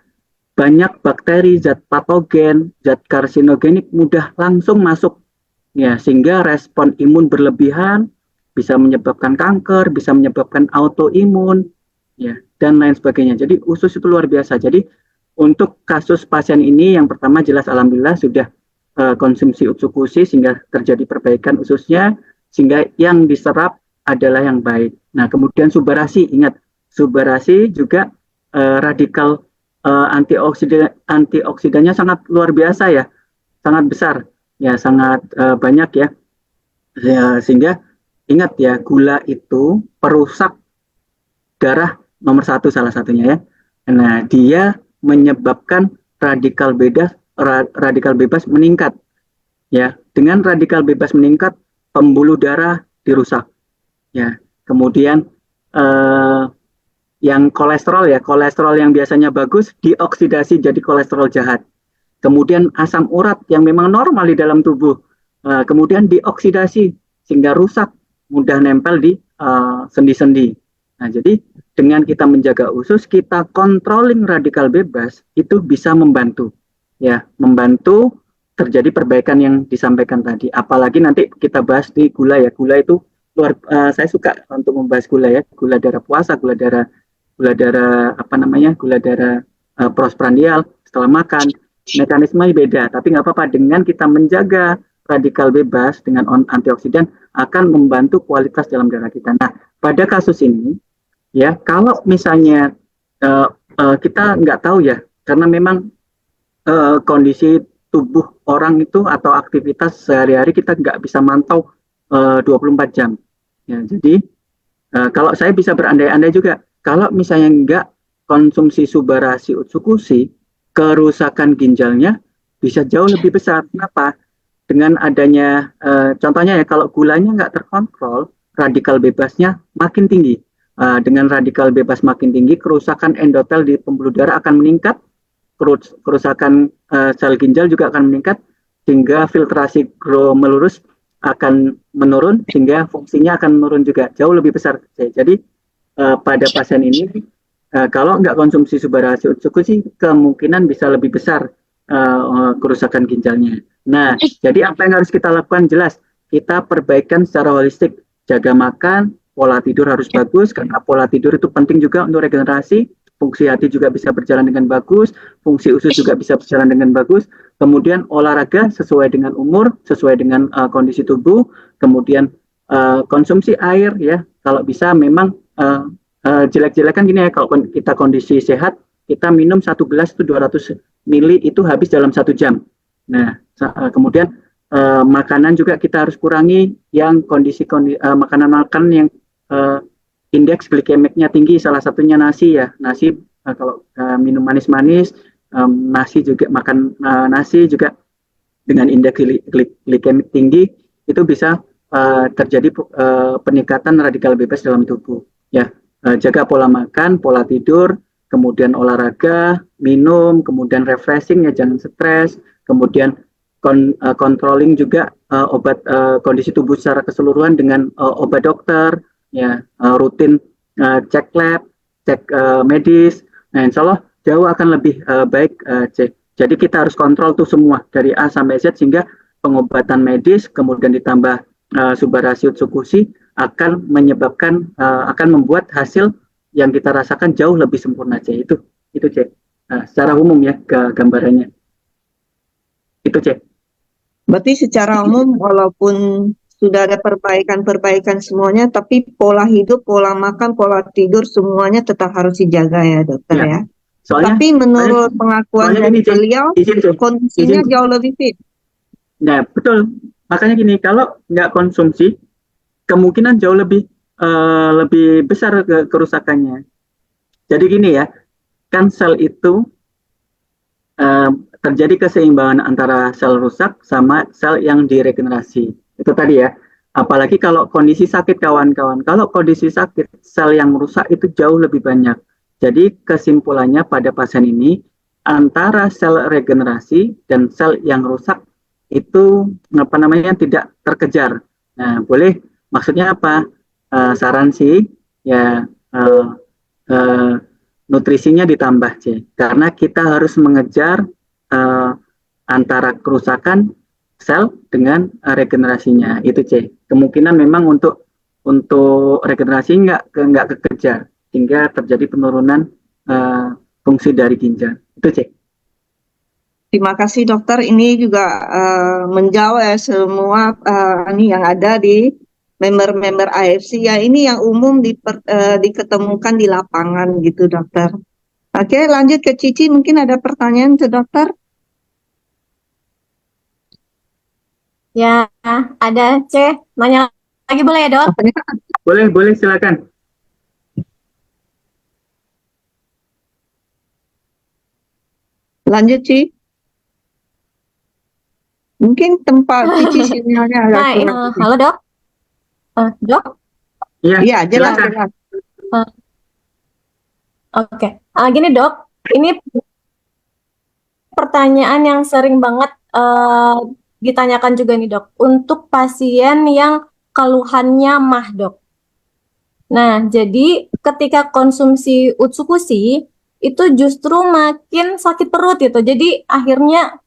banyak bakteri, zat patogen, zat karsinogenik mudah langsung masuk, ya sehingga respon imun berlebihan bisa menyebabkan kanker, bisa menyebabkan autoimun, ya dan lain sebagainya. Jadi usus itu luar biasa. Jadi untuk kasus pasien ini yang pertama jelas alhamdulillah sudah konsumsi utsukushi sehingga terjadi perbaikan ususnya, sehingga yang diserap adalah yang baik. Nah kemudian subarasi, ingat subarasi juga radikal antioksidannya sangat luar biasa ya, sangat besar ya, sangat banyak ya. Sehingga ingat ya, gula itu perusak darah nomor satu salah satunya ya. Nah dia menyebabkan radikal bebas meningkat ya. Dengan radikal bebas meningkat, pembuluh darah dirusak ya. Kemudian yang kolesterol ya, kolesterol yang biasanya bagus dioksidasi jadi kolesterol jahat. Kemudian asam urat yang memang normal di dalam tubuh, kemudian dioksidasi sehingga rusak, mudah nempel di sendi-sendi. Nah, jadi dengan kita menjaga usus, kita controlling radikal bebas, itu bisa membantu, ya, membantu terjadi perbaikan yang disampaikan tadi. Apalagi nanti kita bahas di gula ya, gula itu saya suka untuk membahas gula ya, gula darah puasa, gula darah prosprandial setelah makan. Mekanismenya beda, tapi nggak apa-apa. Dengan kita menjaga radikal bebas dengan antioksidan akan membantu kualitas dalam darah kita. Nah, pada kasus ini, ya kalau misalnya kita nggak tahu ya, karena memang kondisi tubuh orang itu atau aktivitas sehari-hari kita nggak bisa mantau 24 jam. Ya, jadi kalau saya bisa berandai-andai juga, kalau misalnya nggak konsumsi subarasi utsukushi, kerusakan ginjalnya bisa jauh lebih besar. Kenapa? Dengan adanya, contohnya ya, kalau gulanya nggak terkontrol, radikal bebasnya makin tinggi. Dengan radikal bebas makin tinggi, kerusakan endotel di pembuluh darah akan meningkat, kerusakan sel ginjal juga akan meningkat, sehingga filtrasi glomerulus akan menurun, sehingga fungsinya akan menurun juga, jauh lebih besar. Jadi pada pasien ini, kalau nggak konsumsi subarasi utsukushi, kemungkinan bisa lebih besar kerusakan ginjalnya. Nah, jadi apa yang harus kita lakukan? Jelas, kita perbaikan secara holistik. Jaga makan, pola tidur harus bagus, karena pola tidur itu penting juga untuk regenerasi. Fungsi hati juga bisa berjalan dengan bagus, fungsi usus juga bisa berjalan dengan bagus. Kemudian olahraga sesuai dengan umur, sesuai dengan kondisi tubuh. Kemudian konsumsi air ya, kalau bisa memang jelek-jelekan gini ya, kalau kita kondisi sehat, kita minum 1 gelas itu 200 mili itu habis dalam 1 jam. Nah, kemudian makanan juga kita harus kurangi yang makanan-makanan yang indeks glikemiknya tinggi, salah satunya nasi ya. Nasi kalau minum manis-manis, nasi juga, makan nasi juga dengan indeks glikemik tinggi, itu bisa terjadi peningkatan radikal bebas dalam tubuh ya. Jaga pola makan, pola tidur, kemudian olahraga, minum, kemudian refreshing ya, jangan stres, kemudian controlling juga obat kondisi tubuh secara keseluruhan dengan obat dokter ya, rutin cek lab, cek medis. Nah, insya Allah jauh akan lebih baik. Jadi kita harus kontrol tuh semua dari A sampai Z, sehingga pengobatan medis kemudian ditambah subarasi utsukushi akan menyebabkan akan membuat hasil yang kita rasakan jauh lebih sempurna. Itu C. Secara umum ya gambarannya. Itu C. Berarti secara umum walaupun sudah ada perbaikan semuanya, tapi pola hidup, pola makan, pola tidur semuanya tetap harus dijaga ya dokter ya. Tapi menurut pengakuan dari beliau, kondisinya jauh lebih fit. Nah betul, makanya gini, kalau nggak konsumsi, kemungkinan jauh lebih besar kerusakannya. Jadi gini ya, kan sel itu terjadi keseimbangan antara sel rusak sama sel yang diregenerasi. Itu tadi ya. Apalagi kalau kondisi sakit kawan-kawan. Kalau kondisi sakit, sel yang merusak itu jauh lebih banyak. Jadi kesimpulannya pada pasien ini, antara sel regenerasi dan sel yang rusak itu tidak terkejar. Nah, boleh, maksudnya apa? Saran sih ya, uh, uh, nutrisinya ditambah C, karena kita harus mengejar uh, antara kerusakan sel dengan regenerasinya, itu C. Kemungkinan memang untuk regenerasi nggak kekejar, sehingga terjadi penurunan fungsi dari ginjal, itu C. Terima kasih dokter, ini juga menjawab ya semua ini yang ada di member-member AFC ya, ini yang umum diketemukan di lapangan gitu dokter. Oke, lanjut ke Cici, mungkin ada pertanyaan ke dokter? Ya, ada C. Nanya lagi boleh ya, Dok? Boleh, silakan. Lanjut, Ci. Mungkin tempat Cici sinyalnya agak kurang. Halo, Dok. Dok? Iya, jelas. Oke. Gini, Dok. Ini pertanyaan yang sering banget ditanyakan juga nih, Dok. Untuk pasien yang keluhannya mah, Dok. Nah, jadi ketika konsumsi Utsukushi itu justru makin sakit perut gitu. Jadi akhirnya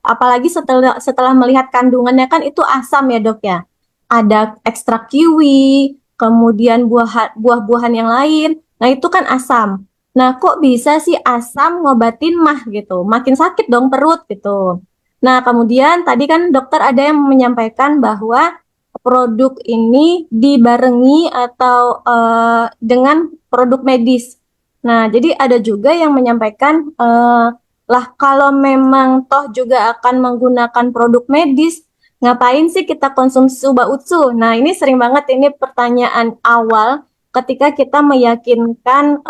apalagi setelah melihat kandungannya kan itu asam ya, Dok ya. Ada ekstrak kiwi, kemudian buah-buahan yang lain. Nah, itu kan asam. Nah, kok bisa sih asam ngobatin mah gitu? Makin sakit dong perut gitu. Nah, kemudian tadi kan dokter ada yang menyampaikan bahwa produk ini dibarengi atau dengan produk medis. Nah, jadi ada juga yang menyampaikan lah kalau memang toh juga akan menggunakan produk medis, ngapain sih kita konsumsi Uba Utsu? Nah, ini sering banget ini pertanyaan awal ketika kita meyakinkan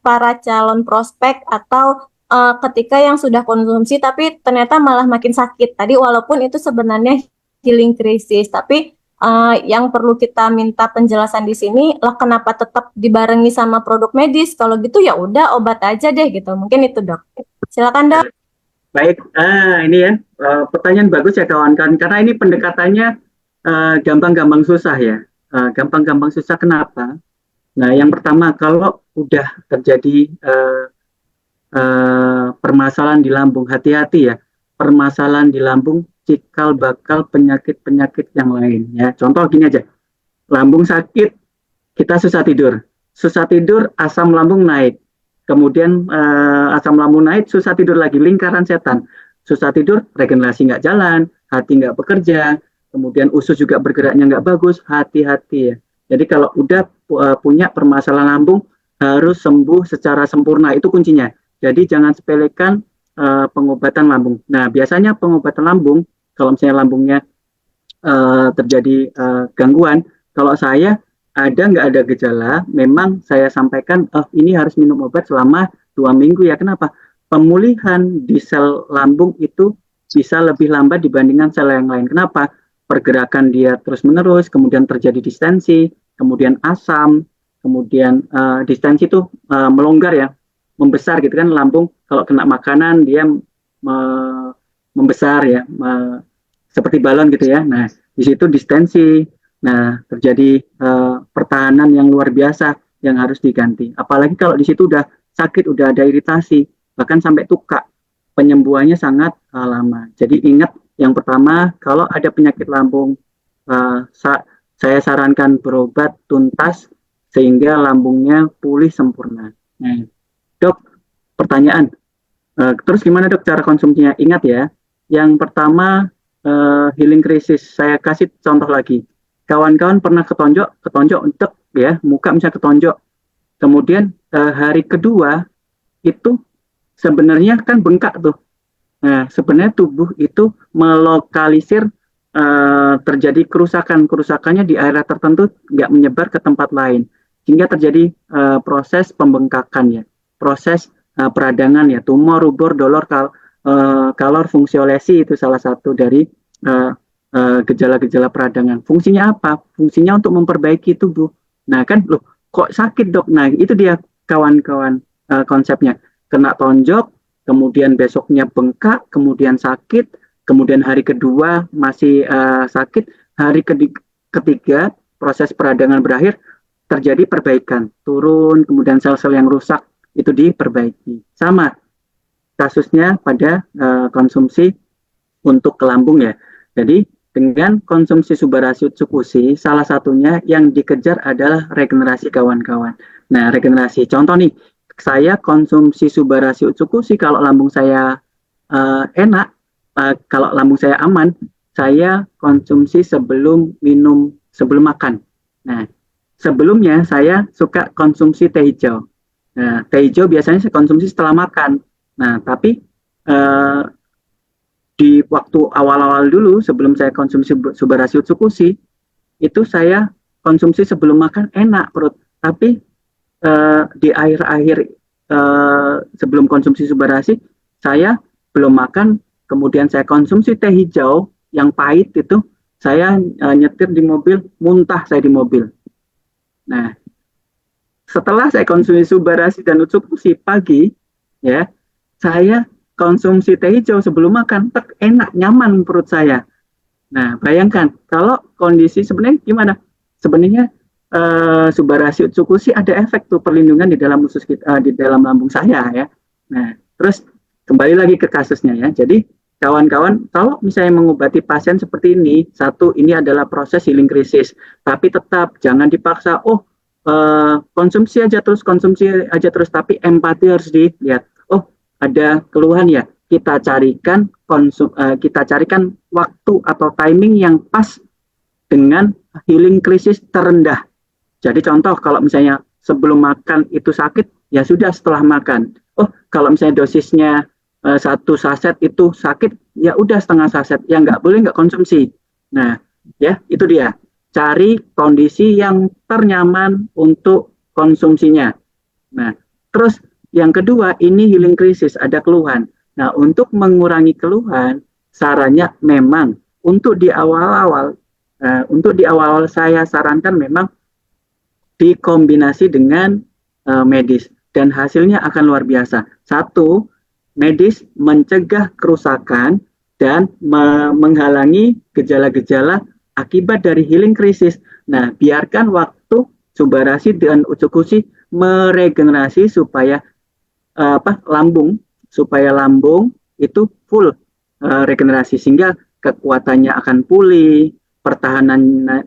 para calon prospek atau ketika yang sudah konsumsi tapi ternyata malah makin sakit. Tadi walaupun itu sebenarnya healing krisis, tapi yang perlu kita minta penjelasan di sini lah kenapa tetap dibarengi sama produk medis? Kalau gitu ya udah obat aja deh gitu. Mungkin itu, Dok. Silakan, Dok. Baik, ini ya pertanyaan bagus ya kawan-kawan, karena ini pendekatannya gampang-gampang susah ya. Gampang-gampang susah kenapa? Nah, yang pertama kalau udah terjadi permasalahan di lambung, hati-hati ya. Permasalahan di lambung cikal bakal penyakit-penyakit yang lain ya. Contoh gini aja, lambung sakit, kita susah tidur, asam lambung naik, kemudian asam lambung naik, susah tidur lagi, lingkaran setan, susah tidur, regenerasi nggak jalan, hati nggak bekerja, kemudian usus juga bergeraknya nggak bagus, hati-hati ya. Jadi kalau udah punya permasalahan lambung harus sembuh secara sempurna, itu kuncinya. Jadi jangan sepelekan pengobatan lambung. Nah, biasanya pengobatan lambung, kalau misalnya lambungnya terjadi gangguan, kalau saya nggak ada gejala, memang saya sampaikan, ini harus minum obat selama 2 minggu ya. Kenapa? Pemulihan di sel lambung itu bisa lebih lambat dibandingkan sel yang lain. Kenapa? Pergerakan dia terus-menerus, kemudian terjadi distensi, kemudian asam, kemudian distensi itu melonggar ya, membesar gitu kan, lambung kalau kena makanan dia membesar ya, seperti balon gitu ya. Nah, di situ distensi. Nah, terjadi pertahanan yang luar biasa yang harus diganti. Apalagi kalau di situ udah sakit, udah ada iritasi, bahkan sampai tukak, penyembuhannya sangat lama. Jadi ingat, yang pertama, kalau ada penyakit lambung, saya sarankan berobat tuntas sehingga lambungnya pulih sempurna. Nah, Dok, pertanyaan, terus gimana Dok cara konsumsinya? Ingat ya, yang pertama healing krisis. Saya kasih contoh lagi. Kawan-kawan pernah ketonjok untuk ya, muka misalnya ketonjok. Kemudian hari kedua itu sebenarnya kan bengkak tuh. Nah, sebenarnya tubuh itu melokalisir terjadi kerusakannya di area tertentu, nggak menyebar ke tempat lain, sehingga terjadi proses pembengkakan ya, proses peradangan ya, tumor, rubor, dolor, kalor, fungsiolesi itu salah satu dari gejala-gejala peradangan. Fungsinya apa? Fungsinya untuk memperbaiki tubuh. Nah kan, loh kok sakit Dok? Nah itu dia kawan-kawan konsepnya. Kena tonjok, kemudian besoknya bengkak, kemudian sakit, kemudian hari kedua masih sakit, hari ketiga proses peradangan berakhir, terjadi perbaikan, turun, kemudian sel-sel yang rusak itu diperbaiki. Sama kasusnya pada konsumsi untuk ke lambung ya. Jadi dengan konsumsi Subarashi Utsukushi, salah satunya yang dikejar adalah regenerasi kawan-kawan. Nah, regenerasi. Contoh nih, saya konsumsi Subarashi Utsukushi kalau lambung saya enak, kalau lambung saya aman, saya konsumsi sebelum minum, sebelum makan. Nah, sebelumnya saya suka konsumsi teh hijau. Nah, teh hijau biasanya saya konsumsi setelah makan. Nah, tapi di waktu awal-awal dulu sebelum saya konsumsi Subarashi Utsukushi itu saya konsumsi sebelum makan enak perut, tapi di akhir-akhir sebelum konsumsi Subarashi saya belum makan, kemudian saya konsumsi teh hijau yang pahit itu, saya nyetir di mobil, muntah saya di mobil. Nah, setelah saya konsumsi Subarashi dan Utsukushi pagi, ya, saya konsumsi teh hijau sebelum makan, enak, nyaman perut saya. Nah, bayangkan kalau kondisi sebenarnya gimana? Sebenarnya Subarashi Utsukushi ada efek tuh perlindungan di dalam usus kita, di dalam lambung saya ya. Nah, terus kembali lagi ke kasusnya ya. Jadi kawan-kawan, kalau misalnya mengobati pasien seperti ini, satu, ini adalah proses healing krisis, tapi tetap jangan dipaksa. Oh, konsumsi aja terus, tapi empati harus dilihat. Oh, ada keluhan ya, kita carikan waktu atau timing yang pas dengan healing krisis terendah. Jadi contoh kalau misalnya sebelum makan itu sakit, ya sudah setelah makan. Oh, kalau misalnya dosisnya 1 saset itu sakit, ya udah setengah saset. Ya nggak boleh nggak konsumsi. Nah, ya itu dia. Cari kondisi yang ternyaman untuk konsumsinya. Nah, terus yang kedua, ini healing krisis, ada keluhan. Nah, untuk mengurangi keluhan, sarannya memang untuk di awal-awal saya sarankan memang dikombinasi dengan medis dan hasilnya akan luar biasa. Satu, medis mencegah kerusakan dan menghalangi gejala-gejala akibat dari healing krisis. Nah, biarkan waktu Subarashi dan Utsukushi meregenerasi supaya lambung itu full regenerasi sehingga kekuatannya akan pulih, pertahanan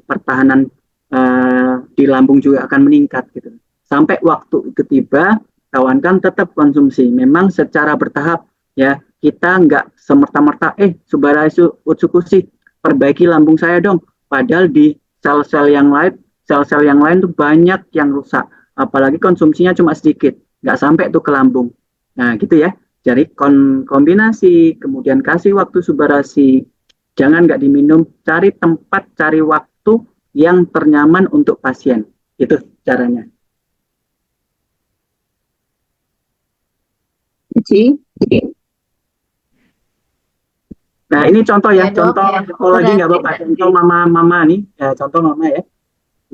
di lambung juga akan meningkat gitu. Sampai waktu itu tiba, kawan-kawan tetap konsumsi. Memang secara bertahap ya, kita nggak semerta-merta Subarashi Utsukushi perbaiki lambung saya dong. Padahal di sel-sel yang lain tuh banyak yang rusak. Apalagi konsumsinya cuma sedikit, nggak sampai tuh ke lambung. Nah gitu ya. Jadi kombinasi, kemudian kasih waktu Subarashi, jangan nggak diminum, cari tempat, cari waktu yang ternyaman untuk pasien. Itu caranya. Nah ini contoh ya, Ya, Dok, contoh ya. lagi nggak apa-apa, contoh mama nih, ya, contoh mama ya.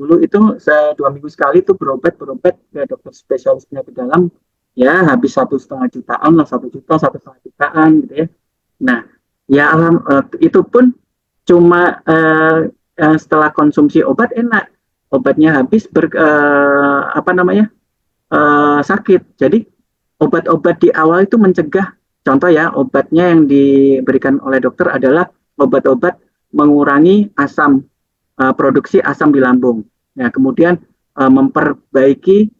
Dulu itu 2 minggu sekali tuh berobat ke dokter spesialis penyakit dalam, ya habis 1,5 jutaan lah, 1 juta, 1,5 jutaan gitu ya. Nah, ya itu pun cuma setelah konsumsi obat enak, obatnya habis sakit. Jadi obat-obat di awal itu mencegah. Contoh ya, obatnya yang diberikan oleh dokter adalah obat-obat mengurangi produksi asam di lambung. Nah, kemudian memperbaiki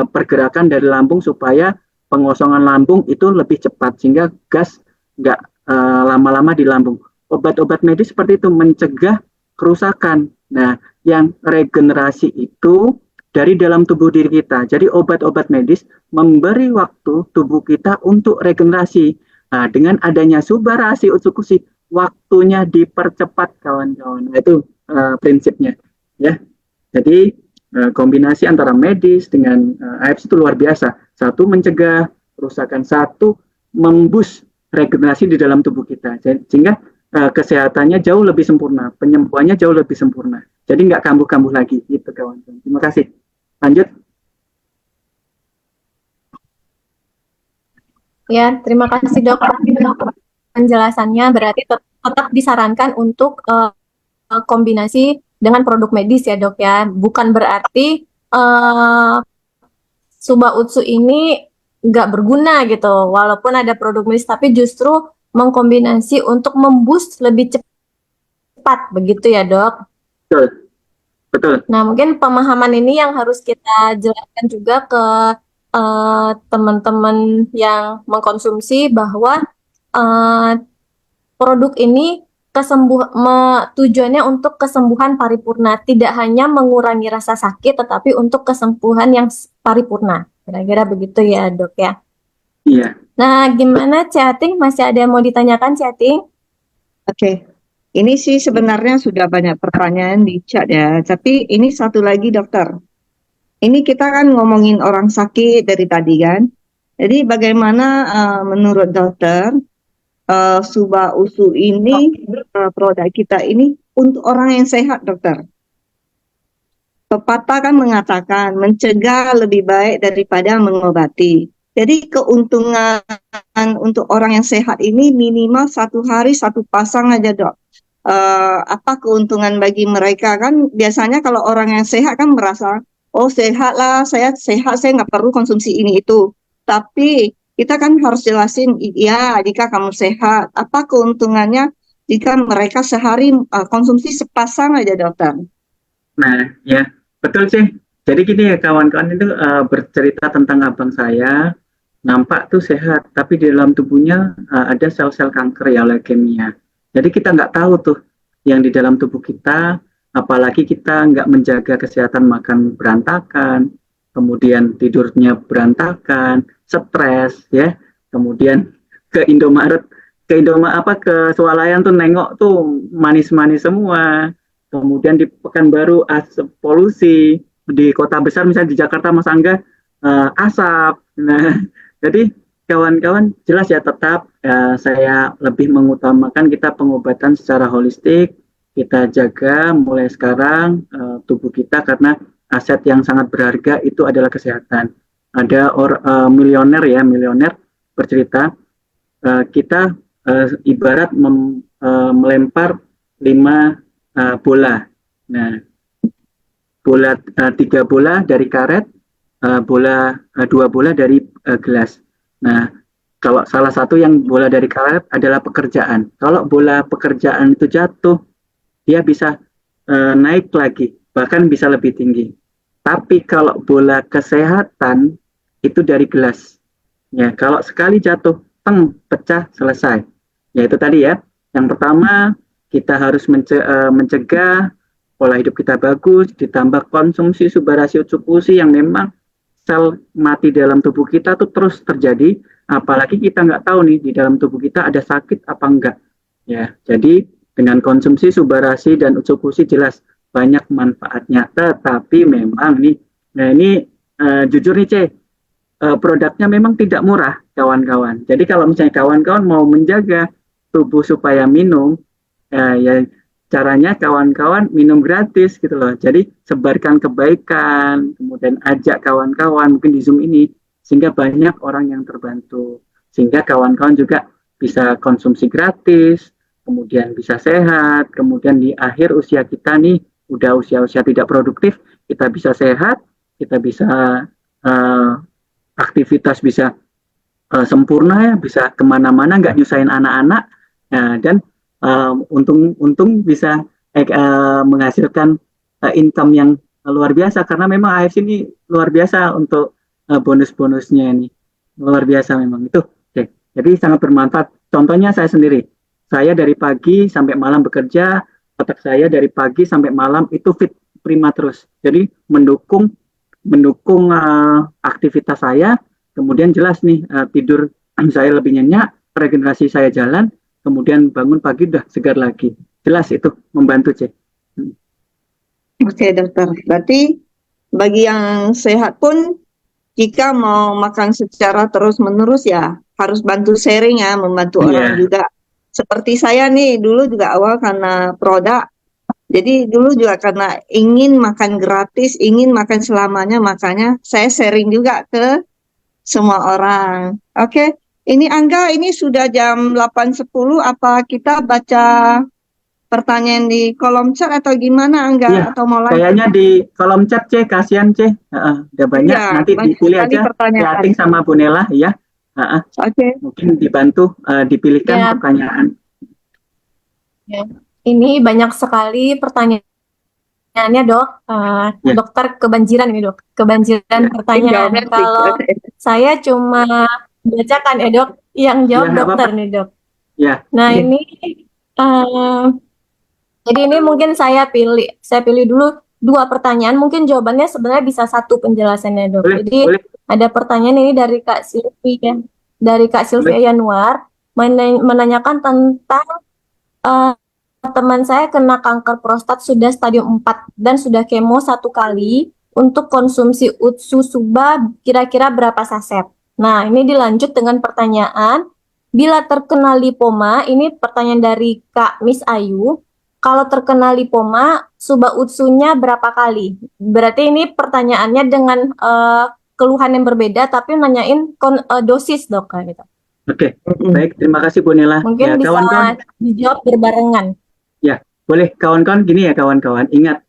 pergerakan dari lambung supaya pengosongan lambung itu lebih cepat sehingga gas nggak lama-lama di lambung. Obat-obat medis seperti itu mencegah kerusakan. Nah, yang regenerasi itu dari dalam tubuh diri kita. Jadi obat-obat medis memberi waktu tubuh kita untuk regenerasi. Nah, dengan adanya Subarashi Utsukushi, waktunya dipercepat kawan-kawan. Nah, itu prinsipnya ya. Jadi kombinasi antara medis dengan AFC itu luar biasa. Satu mencegah kerusakan, satu memboost regenerasi di dalam tubuh kita. Sehingga kesehatannya jauh lebih sempurna, penyembuhannya jauh lebih sempurna. Jadi nggak kambuh-kambuh lagi gitu kawan-kawan. Terima kasih. Lanjut. Ya, terima kasih Dok. Penjelasannya berarti tetap disarankan untuk kombinasi dengan produk medis ya Dok ya. Bukan berarti eh Suba Utsu ini nggak berguna gitu, walaupun ada produk medis, tapi justru mengkombinasi untuk memboost lebih cepat, begitu ya dok? Betul, betul. Nah, mungkin pemahaman ini yang harus kita jelaskan juga ke teman-teman yang mengkonsumsi bahwa eh, produk ini tujuannya untuk kesembuhan paripurna, tidak hanya mengurangi rasa sakit, tetapi untuk kesembuhan yang paripurna. Kira-kira begitu ya, dok ya. Iya. Nah, gimana chatting? Masih ada yang mau ditanyakan chatting? Oke. Ini sih sebenarnya sudah banyak pertanyaan di chat ya, tapi ini satu lagi dokter. Ini kita kan ngomongin orang sakit dari tadi kan. Jadi bagaimana menurut dokter Suba Usu ini produk kita ini untuk orang yang sehat dokter? Pepatah kan mengatakan mencegah lebih baik daripada mengobati. Jadi keuntungan untuk orang yang sehat ini minimal 1 hari 1 pasang aja dok. Apa keuntungan bagi mereka kan biasanya kalau orang yang sehat kan merasa oh sehat lah, saya sehat, saya nggak perlu konsumsi ini itu. Tapi kita kan harus jelasin, ya jika kamu sehat, apa keuntungannya jika mereka sehari konsumsi sepasang aja dokter. Nah, ya betul sih. Jadi gini ya kawan-kawan itu bercerita tentang abang saya, nampak tuh sehat, tapi di dalam tubuhnya ada sel-sel kanker ya, leukemia. Jadi kita nggak tahu tuh yang di dalam tubuh kita, apalagi kita nggak menjaga kesehatan, makan berantakan, kemudian tidurnya berantakan, stres ya, kemudian ke Indomaret, ke swalayan tuh nengok tuh manis-manis semua, kemudian di Pekanbaru asap polusi, di kota besar misalnya di Jakarta Mas Angga asap. Nah, jadi kawan-kawan jelas ya tetap saya lebih mengutamakan kita pengobatan secara holistik, kita jaga mulai sekarang tubuh kita karena aset yang sangat berharga itu adalah kesehatan. Ada milioner bercerita kita ibarat melempar 5 bola. Nah, 3 bola dari karet, 2 bola dari gelas. Nah, kalau salah satu yang bola dari karet adalah pekerjaan. Kalau bola pekerjaan itu jatuh, dia bisa naik lagi, bahkan bisa lebih tinggi. Tapi kalau bola kesehatan itu dari gelas. Ya, kalau sekali jatuh, pecah, selesai. Ya itu tadi ya. Yang pertama, kita harus mencegah pola hidup kita bagus, ditambah konsumsi Subarashi Utsukushi yang memang sel mati dalam tubuh kita tuh terus terjadi, apalagi kita nggak tahu nih di dalam tubuh kita ada sakit apa enggak. Ya, jadi dengan konsumsi Subarashi dan Utsukushi jelas banyak manfaatnya, tetapi memang nih, nah ini jujur nih produknya memang tidak murah kawan-kawan. Jadi kalau misalnya kawan-kawan mau menjaga tubuh supaya minum, ya caranya kawan-kawan minum gratis gitu loh. Jadi sebarkan kebaikan, kemudian ajak kawan-kawan mungkin di Zoom ini, sehingga banyak orang yang terbantu. Sehingga kawan-kawan juga bisa konsumsi gratis, kemudian bisa sehat, kemudian di akhir usia kita nih, udah usia-usia tidak produktif, kita bisa sehat, kita bisa aktivitas bisa sempurna ya, bisa kemana-mana, nggak nyusahin anak-anak, dan untung bisa menghasilkan income yang luar biasa, karena memang AFC ini luar biasa untuk bonus-bonusnya ini, luar biasa memang itu. Oke. Jadi sangat bermanfaat. Contohnya saya sendiri, saya dari pagi sampai malam bekerja, otak saya dari pagi sampai malam itu fit prima terus. Jadi mendukung aktivitas saya, kemudian jelas nih tidur saya lebih nyenyak, regenerasi saya jalan, kemudian bangun pagi udah segar lagi. Jelas itu membantu, Cek. Oke dokter, berarti bagi yang sehat pun jika mau makan secara terus-menerus ya harus bantu sharing ya, membantu orang juga. Seperti saya nih dulu juga awal karena produk, jadi dulu juga karena ingin makan gratis, ingin makan selamanya, makanya saya sharing juga ke semua orang. Oke, ini Angga, ini sudah jam 8.10, apa kita baca pertanyaan di kolom chat atau gimana enggak? Iya, Atau mau lanjut? kayaknya di kolom chat C, kasihan C. Udah banyak, Iya, nanti banyak dipilih sekali aja, pertanyaan. chatting sama Bu Nela ya. Oke. Mungkin dibantu dipilihkan Ya. pertanyaan. Ya. Ini banyak sekali pertanyaannya, Dok. Ya. Dokter kebanjiran ini, Dok. Kebanjiran Ya. pertanyaan. Jawabnya Kalau saya cuma bacakan ya, Dok. Yang jawab Ya, nggak dokter apa-apa. nih, Dok. Ya. Nah, ini jadi ini mungkin saya pilih dulu dua pertanyaan. Mungkin jawabannya sebenarnya bisa satu penjelasannya, Dok. Boleh, Jadi boleh. ada pertanyaan ini dari Kak Sylvia, dari Kak Sylvia Yanuar menanyakan tentang teman saya kena kanker prostat sudah stadium 4 dan sudah kemo 1 kali. Untuk konsumsi Utsusuba kira-kira berapa saset? Nah, ini dilanjut dengan pertanyaan, bila terkena lipoma, ini pertanyaan dari Kak Miss Ayu, kalau terkena lipoma, Suba Utsunya berapa kali? Berarti ini pertanyaannya dengan keluhan yang berbeda, tapi nanyain dosis, Dok, kayak gitu. Oke, baik. Terima kasih Bu Nela. Mungkin Ya, bisa kawan-kawan. dijawab berbarengan. Ya, boleh kawan-kawan gini ya kawan-kawan. Ingat,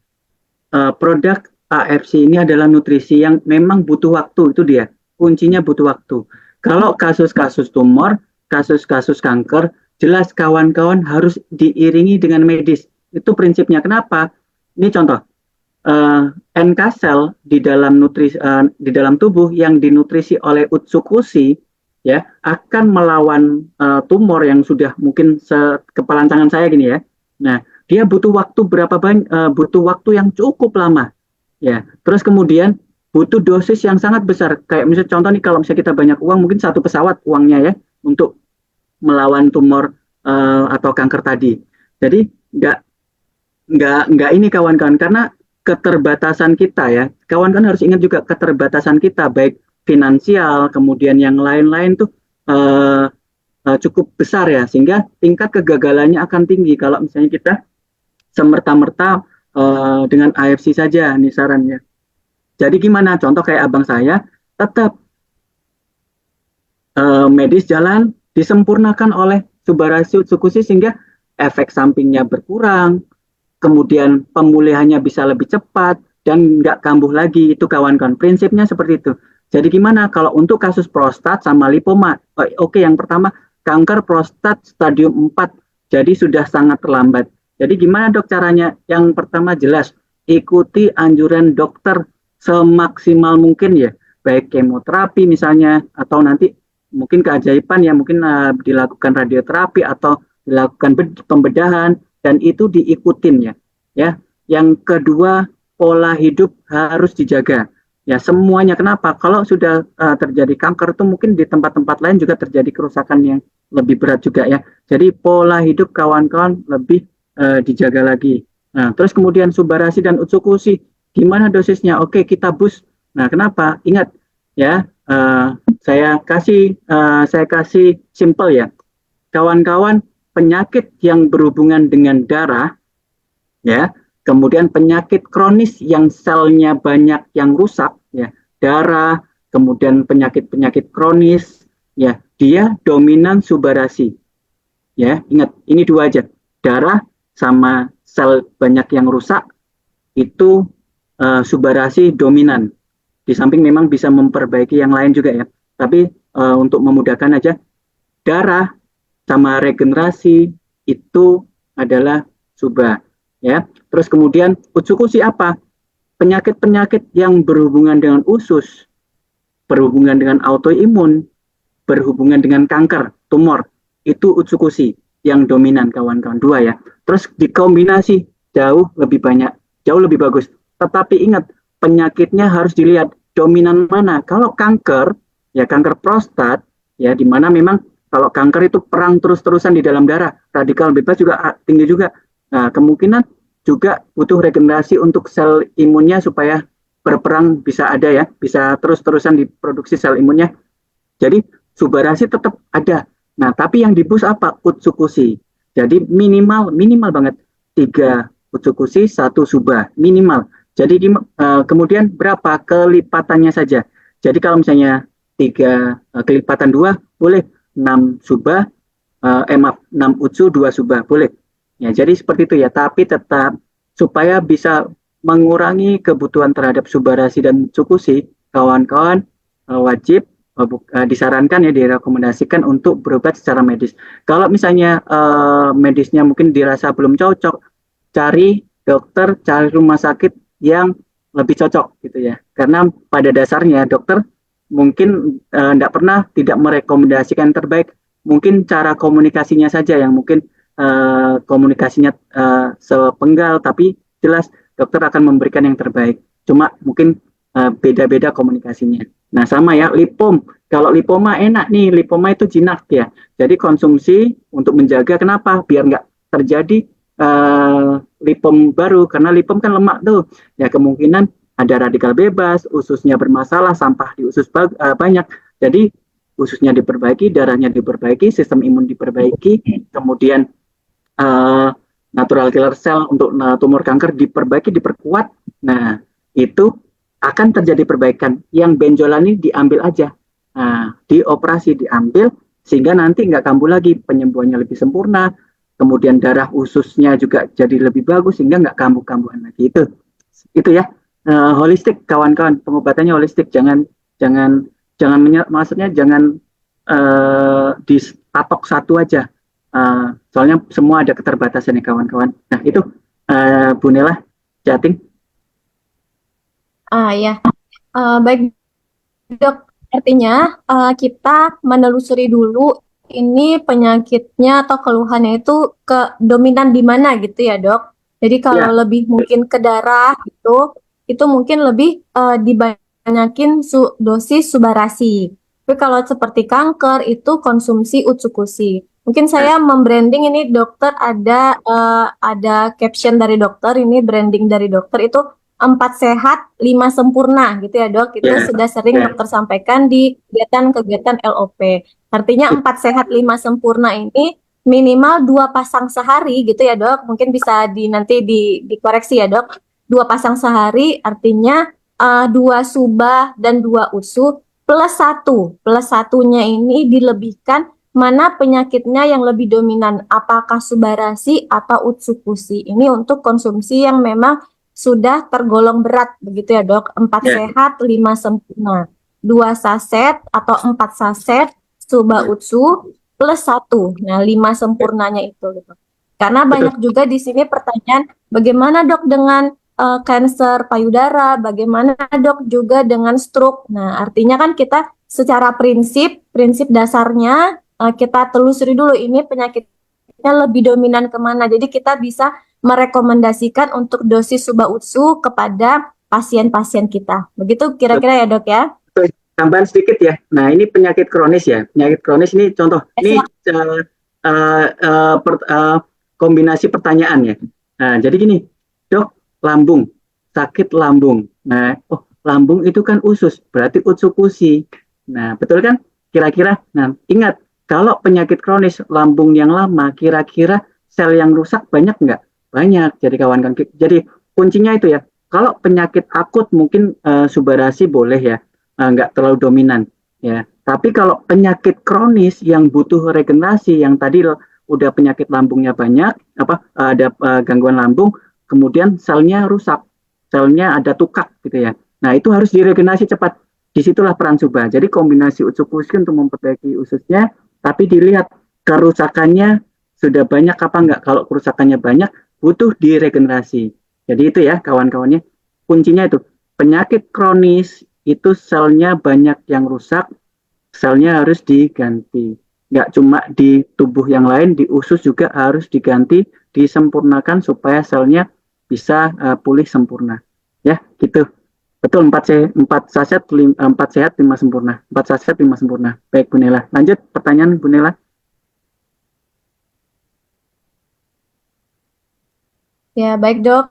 produk AFC ini adalah nutrisi yang memang butuh waktu, itu dia. Kuncinya butuh waktu. Kalau kasus-kasus tumor, kasus-kasus kanker, jelas kawan-kawan harus diiringi dengan medis. Itu prinsipnya. Kenapa? Ini contoh. NK cell di dalam di dalam tubuh yang dinutrisi oleh Utsukushi ya akan melawan tumor yang sudah mungkin sekepalan tangan saya gini ya. Nah, dia butuh waktu butuh waktu yang cukup lama. Ya, terus kemudian butuh dosis yang sangat besar. Kayak misalnya contoh nih kalau misalnya kita banyak uang, mungkin 1 pesawat uangnya ya untuk melawan tumor atau kanker tadi. Jadi nggak ini kawan-kawan, karena keterbatasan kita ya. Kawan-kawan harus ingat juga keterbatasan kita baik finansial, kemudian yang lain-lain tuh cukup besar ya, sehingga tingkat kegagalannya akan tinggi kalau misalnya kita semerta-merta dengan AFC saja nih sarannya. Jadi gimana? Contoh kayak abang saya, tetap medis jalan disempurnakan oleh Subarashi Utsukushi sehingga efek sampingnya berkurang, kemudian pemulihannya bisa lebih cepat dan nggak kambuh lagi. Itu kawan-kawan, prinsipnya seperti itu. Jadi gimana kalau untuk kasus prostat sama lipoma? Oke, yang pertama kanker prostat stadium 4, jadi sudah sangat terlambat. Jadi gimana dok caranya? Yang pertama jelas, ikuti anjuran dokter semaksimal mungkin ya, baik kemoterapi misalnya, atau nanti mungkin keajaiban ya, mungkin dilakukan radioterapi atau dilakukan pembedahan, dan itu diikutin ya. Yang kedua, pola hidup harus dijaga. Ya semuanya. Kenapa? Kalau sudah terjadi kanker itu mungkin di tempat-tempat lain juga terjadi kerusakan yang lebih berat juga ya. Jadi pola hidup kawan-kawan lebih dijaga lagi. Nah, terus kemudian Subarashi dan Utsukushi, gimana dosisnya? Oke, kita boost. Nah, kenapa? Ingat ya, saya kasih simple ya. Kawan-kawan, penyakit yang berhubungan dengan darah ya, kemudian penyakit kronis yang selnya banyak yang rusak ya, darah, kemudian penyakit-penyakit kronis ya, dia dominan Subarashi. Ya, ingat ini dua aja. Darah sama sel banyak yang rusak itu Subarashi dominan. Di samping memang bisa memperbaiki yang lain juga ya. Tapi untuk memudahkan aja, darah sama regenerasi itu adalah Suba. Ya, terus kemudian Utsukushi apa? Penyakit-penyakit yang berhubungan dengan usus, berhubungan dengan autoimun, berhubungan dengan kanker, tumor, itu Utsukushi yang dominan kawan-kawan, dua ya. Terus dikombinasi jauh lebih banyak, jauh lebih bagus. Tetapi ingat, penyakitnya harus dilihat dominan mana. Kalau kanker, ya kanker prostat, ya di mana memang kalau kanker itu perang terus-terusan di dalam darah, radikal bebas juga tinggi juga. Nah, kemungkinan juga butuh regenerasi untuk sel imunnya supaya berperang bisa ada ya, bisa terus-terusan diproduksi sel imunnya. Jadi Subarashi tetap ada. Nah, tapi yang dibus apa? Utsukushi. Jadi minimal banget 3 Utsukushi, 1 Suba, minimal. Jadi kemudian berapa kelipatannya saja. Jadi kalau misalnya 3 kelipatan 2 boleh 6 Suba, 6 Utsu, 2 Suba, boleh. Ya, jadi seperti itu ya, tapi tetap supaya bisa mengurangi kebutuhan terhadap subarasi dan sukusi, kawan-kawan wajib disarankan ya, direkomendasikan untuk berobat secara medis. Kalau misalnya medisnya mungkin dirasa belum cocok, cari dokter, cari rumah sakit yang lebih cocok gitu ya. Karena pada dasarnya dokter mungkin tidak merekomendasikan yang terbaik, mungkin cara komunikasinya saja yang mungkin komunikasinya sepenggal, tapi jelas dokter akan memberikan yang terbaik. Cuma mungkin beda-beda komunikasinya. Nah sama ya, lipom. Kalau lipoma enak nih, lipoma itu jinak ya. Jadi konsumsi untuk menjaga, kenapa? Biar nggak terjadi lipom baru, karena lipom kan lemak tuh. Ya kemungkinan ada radikal bebas, ususnya bermasalah, sampah di usus banyak. Jadi ususnya diperbaiki, darahnya diperbaiki, sistem imun diperbaiki, kemudian natural killer cell untuk tumor kanker diperbaiki, diperkuat. Nah, itu akan terjadi perbaikan. Yang benjolan ini diambil aja. Nah, dioperasi, diambil, sehingga nanti nggak kambuh lagi, penyembuhannya lebih sempurna, kemudian darah ususnya juga jadi lebih bagus, sehingga nggak kambuh-kambuhan lagi. Itu ya. Holistik, kawan-kawan, pengobatannya holistik. Maksudnya jangan dipatok satu aja. Soalnya semua ada keterbatasan ya kawan-kawan. Nah itu Bu Nela, Jating. Ya, baik dok. Artinya kita menelusuri dulu ini penyakitnya atau keluhannya itu ke dominan di mana gitu ya dok. Jadi kalau lebih mungkin ke darah gitu, itu mungkin lebih dibanyakin dosis subarasi. Tapi kalau seperti kanker itu konsumsi utsukusi. Mungkin saya membranding ini dokter, ada caption dari dokter, ini branding dari dokter itu 4 sehat, 5 sempurna gitu ya dok. Itu sudah sering dokter sampaikan di kegiatan-kegiatan LOP. Artinya 4 sehat, 5 sempurna ini minimal 2 pasang sehari gitu ya dok. Mungkin bisa nanti dikoreksi ya dok. 2 pasang sehari artinya 2 subah dan 2 usu plus 1. Plus 1-nya ini dilebihkan mana penyakitnya yang lebih dominan, apakah subarasi atau utsukusi. Ini untuk konsumsi yang memang sudah tergolong berat begitu ya dok. 4 sehat, 5 sempurna. 2 saset atau 4 saset suba utsu plus 1. Nah, 5 sempurnanya itu gitu. Karena banyak juga di sini pertanyaan, bagaimana dok dengan kanker payudara, bagaimana dok juga dengan stroke. Nah, artinya kan kita secara prinsip dasarnya kita telusuri dulu ini penyakitnya lebih dominan kemana. Jadi kita bisa merekomendasikan untuk dosis suba utsu kepada pasien-pasien kita. Begitu kira-kira ya dok ya. Tambahan sedikit ya. Nah ini penyakit kronis ya. Penyakit kronis ini contoh. Ini kombinasi pertanyaan ya. Nah jadi gini, dok, lambung, sakit lambung. Nah, lambung itu kan usus, berarti utsukusi. Nah betul kan? Kira-kira. Nah ingat, kalau penyakit kronis lambung yang lama, kira-kira sel yang rusak banyak nggak? Banyak. Jadi kawan-kawan, jadi kuncinya itu ya. Kalau penyakit akut mungkin subarasi boleh ya, nggak terlalu dominan ya. Tapi kalau penyakit kronis yang butuh regenerasi, yang tadi udah penyakit lambungnya banyak, ada gangguan lambung, kemudian selnya rusak, selnya ada tukak gitu ya. Nah itu harus diregenerasi cepat. Disitulah peran suba. Jadi kombinasi utsukusi untuk memperbaiki ususnya, tapi dilihat kerusakannya sudah banyak apa enggak. Kalau kerusakannya banyak, butuh diregenerasi. Jadi itu ya kawan-kawannya. Kuncinya itu, penyakit kronis itu selnya banyak yang rusak, selnya harus diganti. Nggak cuma di tubuh yang lain, di usus juga harus diganti, disempurnakan supaya selnya bisa pulih sempurna. Ya, gitu. Betul, 4 saset, 4 sehat, 5 sempurna. 4 saset, 5 sempurna. Baik, Bu Nela. Lanjut, pertanyaan Bu Nela. Ya, baik dok.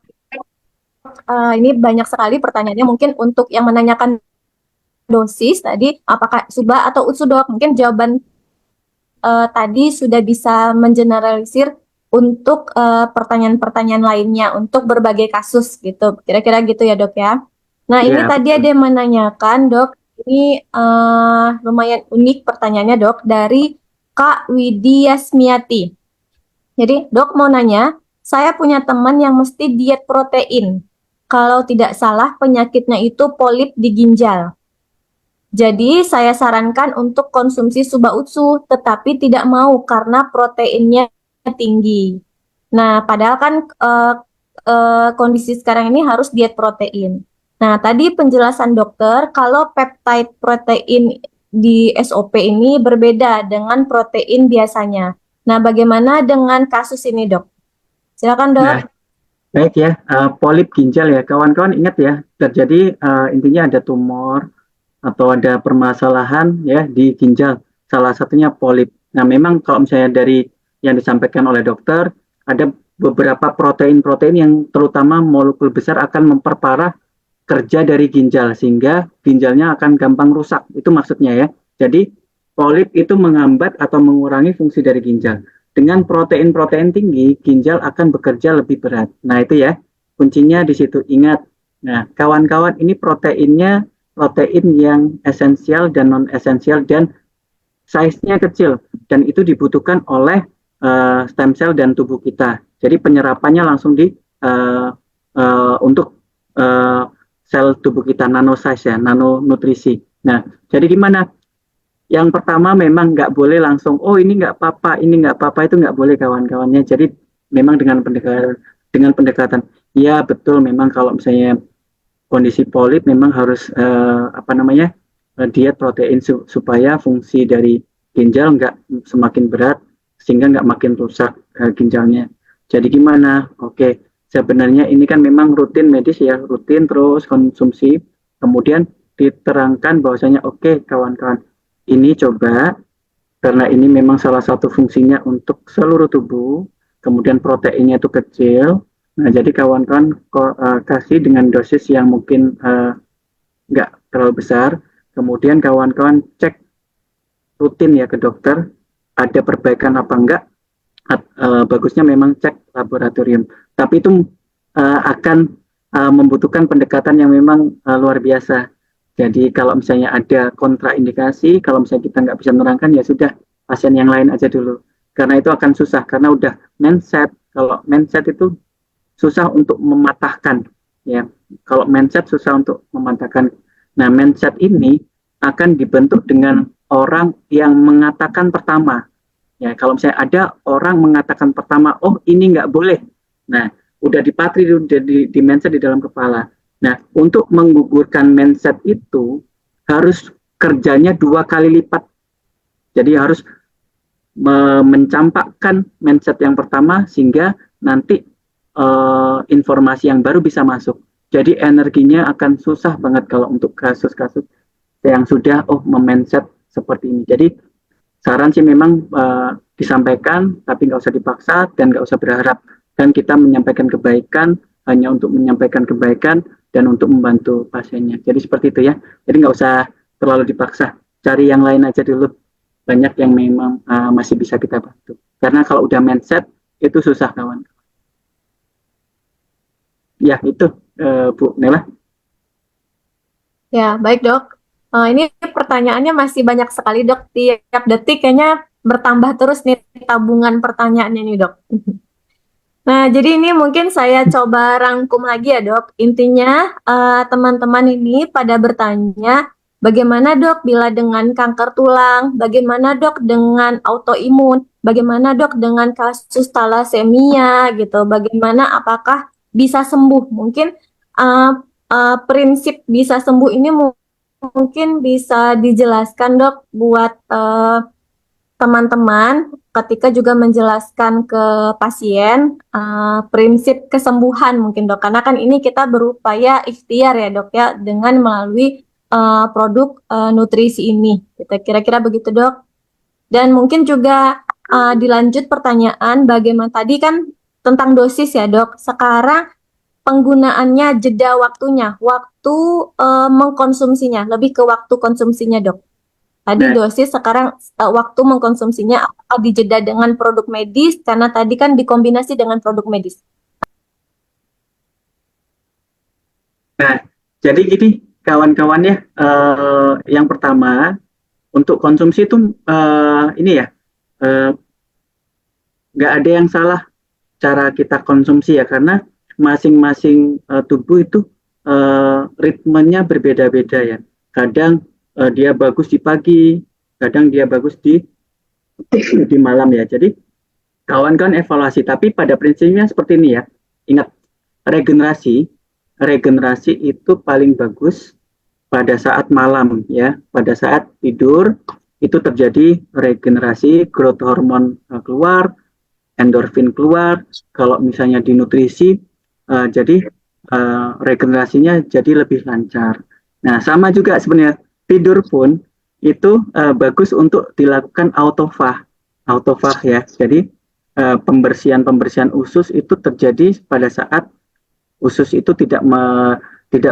Ini banyak sekali pertanyaannya. Mungkin untuk yang menanyakan dosis tadi, apakah suba atau utsu dok? Mungkin jawaban tadi sudah bisa mengeneralisir untuk pertanyaan-pertanyaan lainnya, untuk berbagai kasus gitu. Kira-kira gitu ya dok ya. Nah ini tadi ada yang menanyakan dok, ini lumayan unik pertanyaannya dok, dari Kak Widi Yasmiati. Jadi dok mau nanya, saya punya teman yang mesti diet protein. Kalau tidak salah penyakitnya itu polip di ginjal. Jadi saya sarankan untuk konsumsi Suba Utsu, tetapi tidak mau karena proteinnya tinggi. Nah, padahal kan kondisi sekarang ini harus diet protein. Nah, tadi penjelasan dokter kalau peptide protein di SOP ini berbeda dengan protein biasanya. Nah, bagaimana dengan kasus ini, Dok? Silakan, Dok. Nah, baik ya, polip ginjal ya, kawan-kawan ingat ya, terjadi intinya ada tumor atau ada permasalahan ya di ginjal, salah satunya polip. Nah, memang kalau misalnya dari yang disampaikan oleh dokter, ada beberapa protein-protein yang terutama molekul besar akan memperparah kerja dari ginjal, sehingga ginjalnya akan gampang rusak. Itu maksudnya ya. Jadi, polip itu menghambat atau mengurangi fungsi dari ginjal. Dengan protein-protein tinggi, ginjal akan bekerja lebih berat. Nah, itu ya, kuncinya di situ. Ingat. Nah, kawan-kawan, ini proteinnya protein yang esensial dan non-esensial dan size-nya kecil dan itu dibutuhkan oleh stem cell dan tubuh kita. Jadi penyerapannya langsung di untuk sel tubuh kita, nano size ya, nano nutrisi. Nah, jadi gimana? Yang pertama memang nggak boleh langsung, oh ini nggak apa-apa, ini nggak apa-apa, itu nggak boleh kawan-kawannya. Jadi memang dengan pendekatan, ya betul memang kalau misalnya kondisi polip memang harus diet protein supaya fungsi dari ginjal nggak semakin berat sehingga nggak makin rusak ginjalnya. Jadi gimana? Oke, sebenarnya ini kan memang rutin medis ya, rutin terus konsumsi. Kemudian diterangkan bahwasanya oke, kawan-kawan, ini coba karena ini memang salah satu fungsinya untuk seluruh tubuh. Kemudian proteinnya itu kecil. Nah, jadi kawan-kawan kasih dengan dosis yang mungkin nggak terlalu besar. Kemudian kawan-kawan cek rutin ya ke dokter, ada perbaikan apa enggak. Bagusnya memang cek laboratorium. Tapi itu akan membutuhkan pendekatan yang memang luar biasa. Jadi kalau misalnya ada kontraindikasi, kalau misalnya kita nggak bisa menerangkan, ya sudah pasien yang lain aja dulu. Karena itu akan susah, karena udah mindset. Kalau mindset itu susah untuk mematahkan, ya. Kalau mindset susah untuk mematahkan. Nah, mindset ini akan dibentuk dengan orang yang mengatakan pertama. Ya, kalau misalnya ada orang mengatakan pertama, oh ini nggak boleh. Nah, udah dipatri di mindset di dalam kepala. Nah, untuk menggugurkan mindset itu harus kerjanya 2 kali lipat. Jadi harus mencampakkan mindset yang pertama sehingga nanti informasi yang baru bisa masuk. Jadi energinya akan susah banget kalau untuk kasus-kasus yang sudah memindset seperti ini. Jadi saran sih memang disampaikan, tapi nggak usah dipaksa dan nggak usah berharap. Dan kita menyampaikan kebaikan hanya untuk menyampaikan kebaikan dan untuk membantu pasiennya. Jadi seperti itu ya. Jadi nggak usah terlalu dipaksa. Cari yang lain aja dulu. Banyak yang memang masih bisa kita bantu. Karena kalau udah mindset itu susah kawan. Ya itu Bu Nela. Ya, baik dok. Ini pertanyaannya masih banyak sekali dok. Tiap detik kayaknya bertambah terus nih tabungan pertanyaannya nih dok. Nah, jadi ini mungkin saya coba rangkum lagi ya dok. Intinya teman-teman ini pada bertanya, bagaimana dok bila dengan kanker tulang? Bagaimana dok dengan autoimun? Bagaimana dok dengan kasus talasemia gitu? Bagaimana apakah bisa sembuh? Mungkin prinsip bisa sembuh ini mungkin bisa dijelaskan dok buat teman-teman ketika juga menjelaskan ke pasien prinsip kesembuhan mungkin dok, karena kan ini kita berupaya ikhtiar ya dok ya dengan melalui produk nutrisi ini. Kita kira-kira begitu dok. Dan mungkin juga dilanjut pertanyaan bagaimana tadi kan tentang dosis ya dok. Sekarang penggunaannya jeda waktunya, waktu mengkonsumsinya, lebih ke waktu konsumsinya dok. Tadi dosis, sekarang waktu mengkonsumsinya apakah dijeda dengan produk medis, karena tadi kan dikombinasi dengan produk medis. Nah, jadi gini kawan-kawan ya, yang pertama untuk konsumsi itu ini ya, nggak ada yang salah cara kita konsumsi ya, karena masing-masing tubuh itu ritmenya berbeda-beda ya. Kadang dia bagus di pagi, kadang dia bagus di di malam ya. Jadi kawan-kawan evaluasi, tapi pada prinsipnya seperti ini ya. Ingat, regenerasi itu paling bagus pada saat malam ya. Pada saat tidur itu terjadi regenerasi, growth hormone keluar, endorfin keluar. Kalau misalnya di nutrisi, jadi regenerasinya jadi lebih lancar. Nah, sama juga sebenarnya tidur pun itu bagus untuk dilakukan autofag ya. Jadi pembersihan usus itu terjadi pada saat usus itu tidak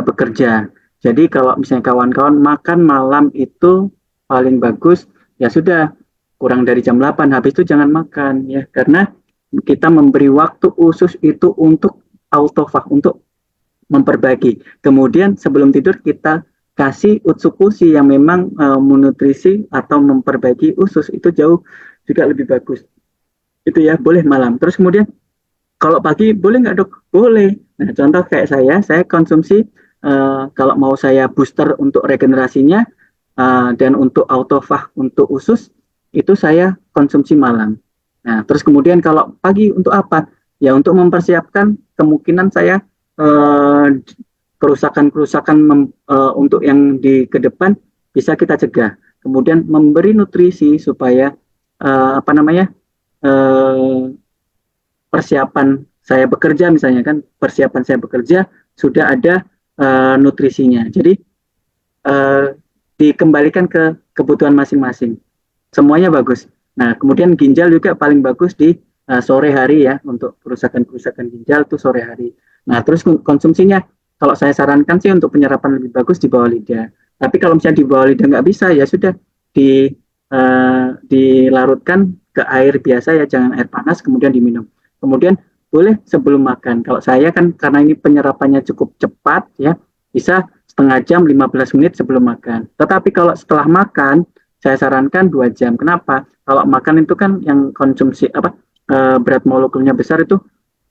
bekerja. Jadi kalau misalnya kawan-kawan makan malam itu paling bagus, ya sudah kurang dari jam 8, habis itu jangan makan ya, karena kita memberi waktu usus itu untuk autofag, untuk memperbaiki. Kemudian sebelum tidur kita kasih utsukushi yang memang menutrisi atau memperbaiki usus, itu jauh juga lebih bagus. Itu ya, boleh malam. Terus kemudian kalau pagi boleh nggak dok? Boleh. Nah, contoh kayak saya konsumsi kalau mau saya booster untuk regenerasinya dan untuk autofag untuk usus, itu saya konsumsi malam. Nah, terus kemudian kalau pagi untuk apa? Ya untuk mempersiapkan kemungkinan saya kerusakan-kerusakan untuk yang di ke depan bisa kita cegah. Kemudian memberi nutrisi supaya persiapan saya bekerja misalnya kan, persiapan saya bekerja sudah ada nutrisinya. Jadi dikembalikan ke kebutuhan masing-masing. Semuanya bagus. Nah, kemudian ginjal juga paling bagus di sore hari ya, untuk kerusakan-kerusakan ginjal itu sore hari. Nah, terus konsumsinya kalau saya sarankan sih untuk penyerapan lebih bagus di bawah lidah. Tapi kalau misalnya di bawah lidah nggak bisa, ya sudah dilarutkan ke air biasa ya, jangan air panas, kemudian diminum. Kemudian boleh sebelum makan. Kalau saya kan karena ini penyerapannya cukup cepat ya, bisa setengah jam 15 menit sebelum makan. Tetapi kalau setelah makan, saya sarankan 2 jam. Kenapa? Kalau makan itu kan yang konsumsi berat molekulnya besar, itu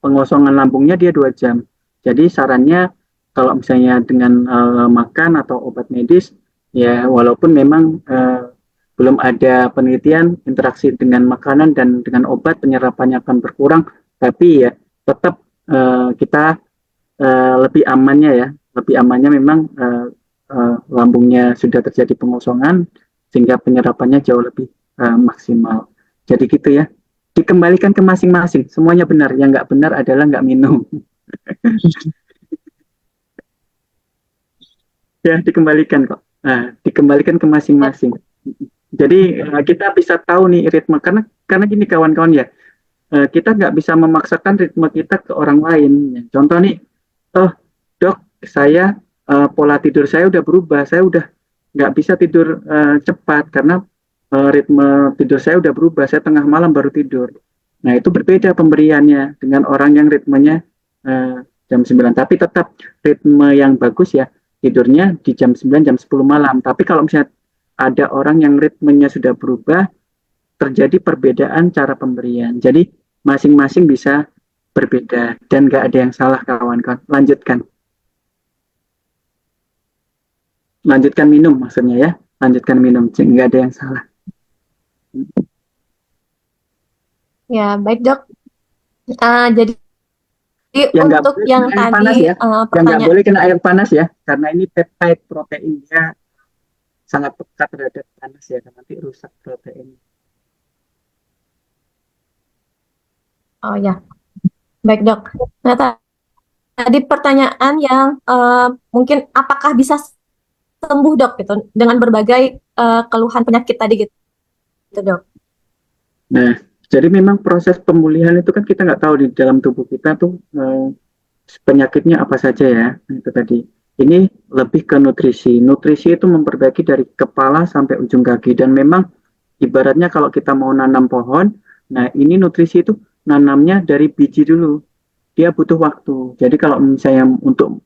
pengosongan lambungnya dia 2 jam. Jadi sarannya kalau misalnya dengan makan atau obat medis, ya walaupun memang belum ada penelitian interaksi dengan makanan dan dengan obat penyerapannya akan berkurang, tapi ya tetap kita lebih amannya memang lambungnya sudah terjadi pengosongan sehingga penyerapannya jauh lebih maksimal. Jadi gitu ya, dikembalikan ke masing-masing, semuanya benar, yang nggak benar adalah nggak minum. Ya dikembalikan kok, dikembalikan ke masing-masing. Jadi kita bisa tahu nih ritme, karena gini kawan-kawan ya, kita nggak bisa memaksakan ritme kita ke orang lain. Contoh nih, dok, saya pola tidur saya udah berubah, saya udah nggak bisa tidur cepat karena ritme tidur saya udah berubah, saya tengah malam baru tidur. Nah itu berbeda pemberiannya dengan orang yang ritmenya jam 9, tapi tetap ritme yang bagus ya, tidurnya di jam 9, jam 10 malam. Tapi kalau misalnya ada orang yang ritmenya sudah berubah, terjadi perbedaan cara pemberian. Jadi masing-masing bisa berbeda dan nggak ada yang salah kawan-kawan. Lanjutkan minum maksudnya ya, lanjutkan minum, nggak ada yang salah. Ya, baik dok. Jadi Yang untuk yang tadi ya, yang nggak boleh kena air panas ya, karena ini peptide proteinnya sangat pekat terhadap panas ya, nanti rusak protein. Oh ya, baik dok. Nah tadi pertanyaan yang mungkin apakah bisa sembuh dok gitu dengan berbagai keluhan penyakit tadi gitu dok. Nah, jadi memang proses pemulihan itu kan kita nggak tahu di dalam tubuh kita tuh penyakitnya apa saja ya, itu tadi. Ini lebih ke nutrisi. Nutrisi itu memperbaiki dari kepala sampai ujung kaki, dan memang ibaratnya kalau kita mau nanam pohon, nah ini nutrisi itu nanamnya dari biji dulu. Dia butuh waktu. Jadi kalau misalnya untuk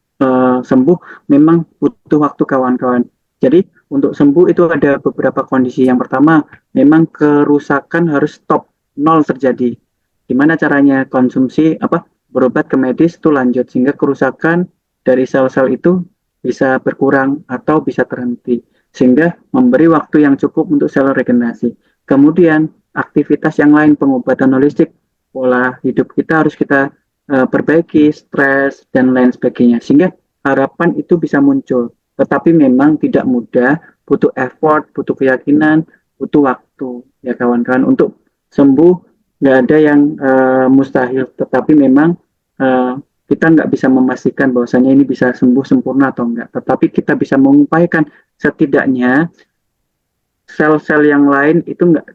sembuh memang butuh waktu kawan-kawan. Jadi untuk sembuh itu ada beberapa kondisi. Yang pertama, memang kerusakan harus stop, nol terjadi. Gimana caranya konsumsi berobat ke medis itu lanjut sehingga kerusakan dari sel-sel itu bisa berkurang atau bisa terhenti sehingga memberi waktu yang cukup untuk sel regenerasi. Kemudian aktivitas yang lain pengobatan holistik, pola hidup kita harus kita perbaiki, stres dan lain sebagainya sehingga harapan itu bisa muncul. Tetapi memang tidak mudah, butuh effort, butuh keyakinan, butuh waktu ya kawan-kawan untuk sembuh. Nggak ada yang mustahil, tetapi memang kita nggak bisa memastikan bahwasanya ini bisa sembuh sempurna atau enggak. Tetapi kita bisa mengupayakan setidaknya sel-sel yang lain itu nggak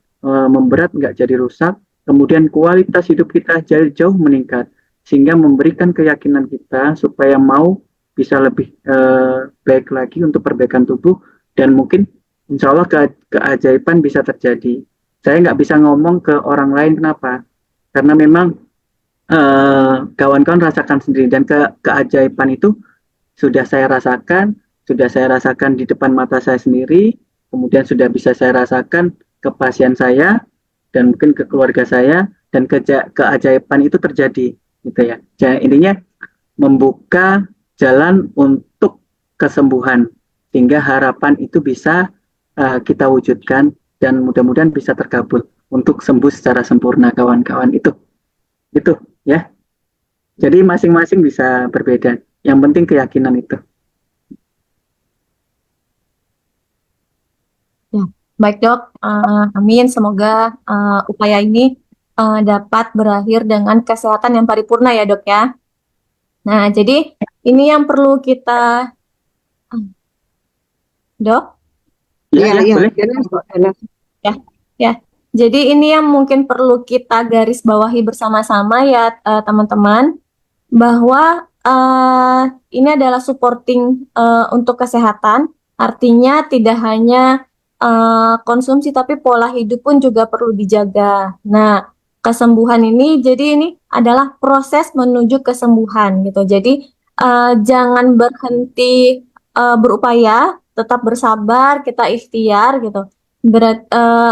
memberat, nggak jadi rusak, kemudian kualitas hidup kita jauh meningkat, sehingga memberikan keyakinan kita supaya mau bisa lebih baik lagi untuk perbaikan tubuh, dan mungkin insya Allah keajaiban bisa terjadi. Saya nggak bisa ngomong ke orang lain kenapa, karena memang kawan-kawan rasakan sendiri, dan keajaiban itu sudah saya rasakan di depan mata saya sendiri, kemudian sudah bisa saya rasakan ke pasien saya dan mungkin ke keluarga saya, dan keajaiban itu terjadi gitu ya. Jadi intinya membuka jalan untuk kesembuhan sehingga harapan itu bisa kita wujudkan dan mudah-mudahan bisa terkabul untuk sembuh secara sempurna kawan-kawan itu ya. Jadi masing-masing bisa berbeda. Yang penting keyakinan itu. Ya, baik dok, amin. Semoga upaya ini dapat berakhir dengan kesehatan yang paripurna ya dok ya. Nah, jadi ini yang perlu kita, dok? Ya, boleh. Ya. Jadi ini yang mungkin perlu kita garis bawahi bersama-sama ya teman-teman, bahwa ini adalah supporting untuk kesehatan, artinya tidak hanya konsumsi tapi pola hidup pun juga perlu dijaga. Nah, kesembuhan ini jadi ini adalah proses menuju kesembuhan gitu. Jadi jangan berhenti berupaya, tetap bersabar, kita ikhtiar gitu.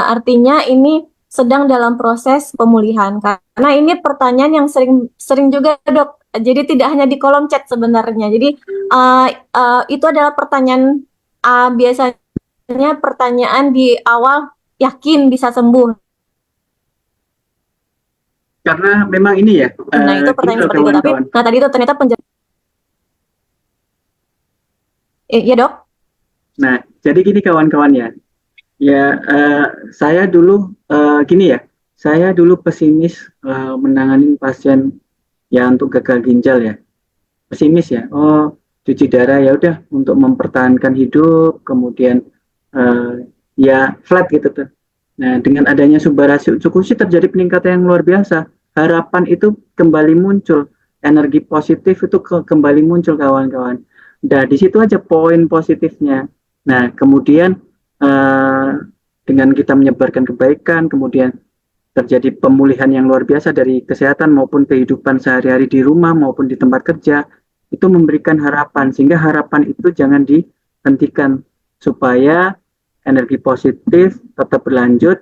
Artinya ini sedang dalam proses pemulihan, karena ini pertanyaan yang sering juga dok. Jadi tidak hanya di kolom chat sebenarnya. Jadi itu adalah pertanyaan biasanya pertanyaan di awal, yakin bisa sembuh. Karena memang ini ya. Nah itu pertanyaan seperti itu. Tapi nah tadi itu ternyata ya dok. Nah jadi gini kawan-kawan ya. Ya, saya dulu gini ya, saya dulu pesimis menangani pasien yang untuk gagal ginjal ya, pesimis ya. Oh, cuci darah ya udah untuk mempertahankan hidup, kemudian ya flat gitu tuh. Nah, dengan adanya Subara Tsukushi terjadi peningkatan yang luar biasa. Harapan itu kembali muncul, energi positif itu kembali muncul kawan-kawan. Nah, di situ aja poin positifnya. Nah, kemudian dengan kita menyebarkan kebaikan, kemudian terjadi pemulihan yang luar biasa dari kesehatan maupun kehidupan sehari-hari di rumah maupun di tempat kerja, itu memberikan harapan, sehingga harapan itu jangan dihentikan supaya energi positif tetap berlanjut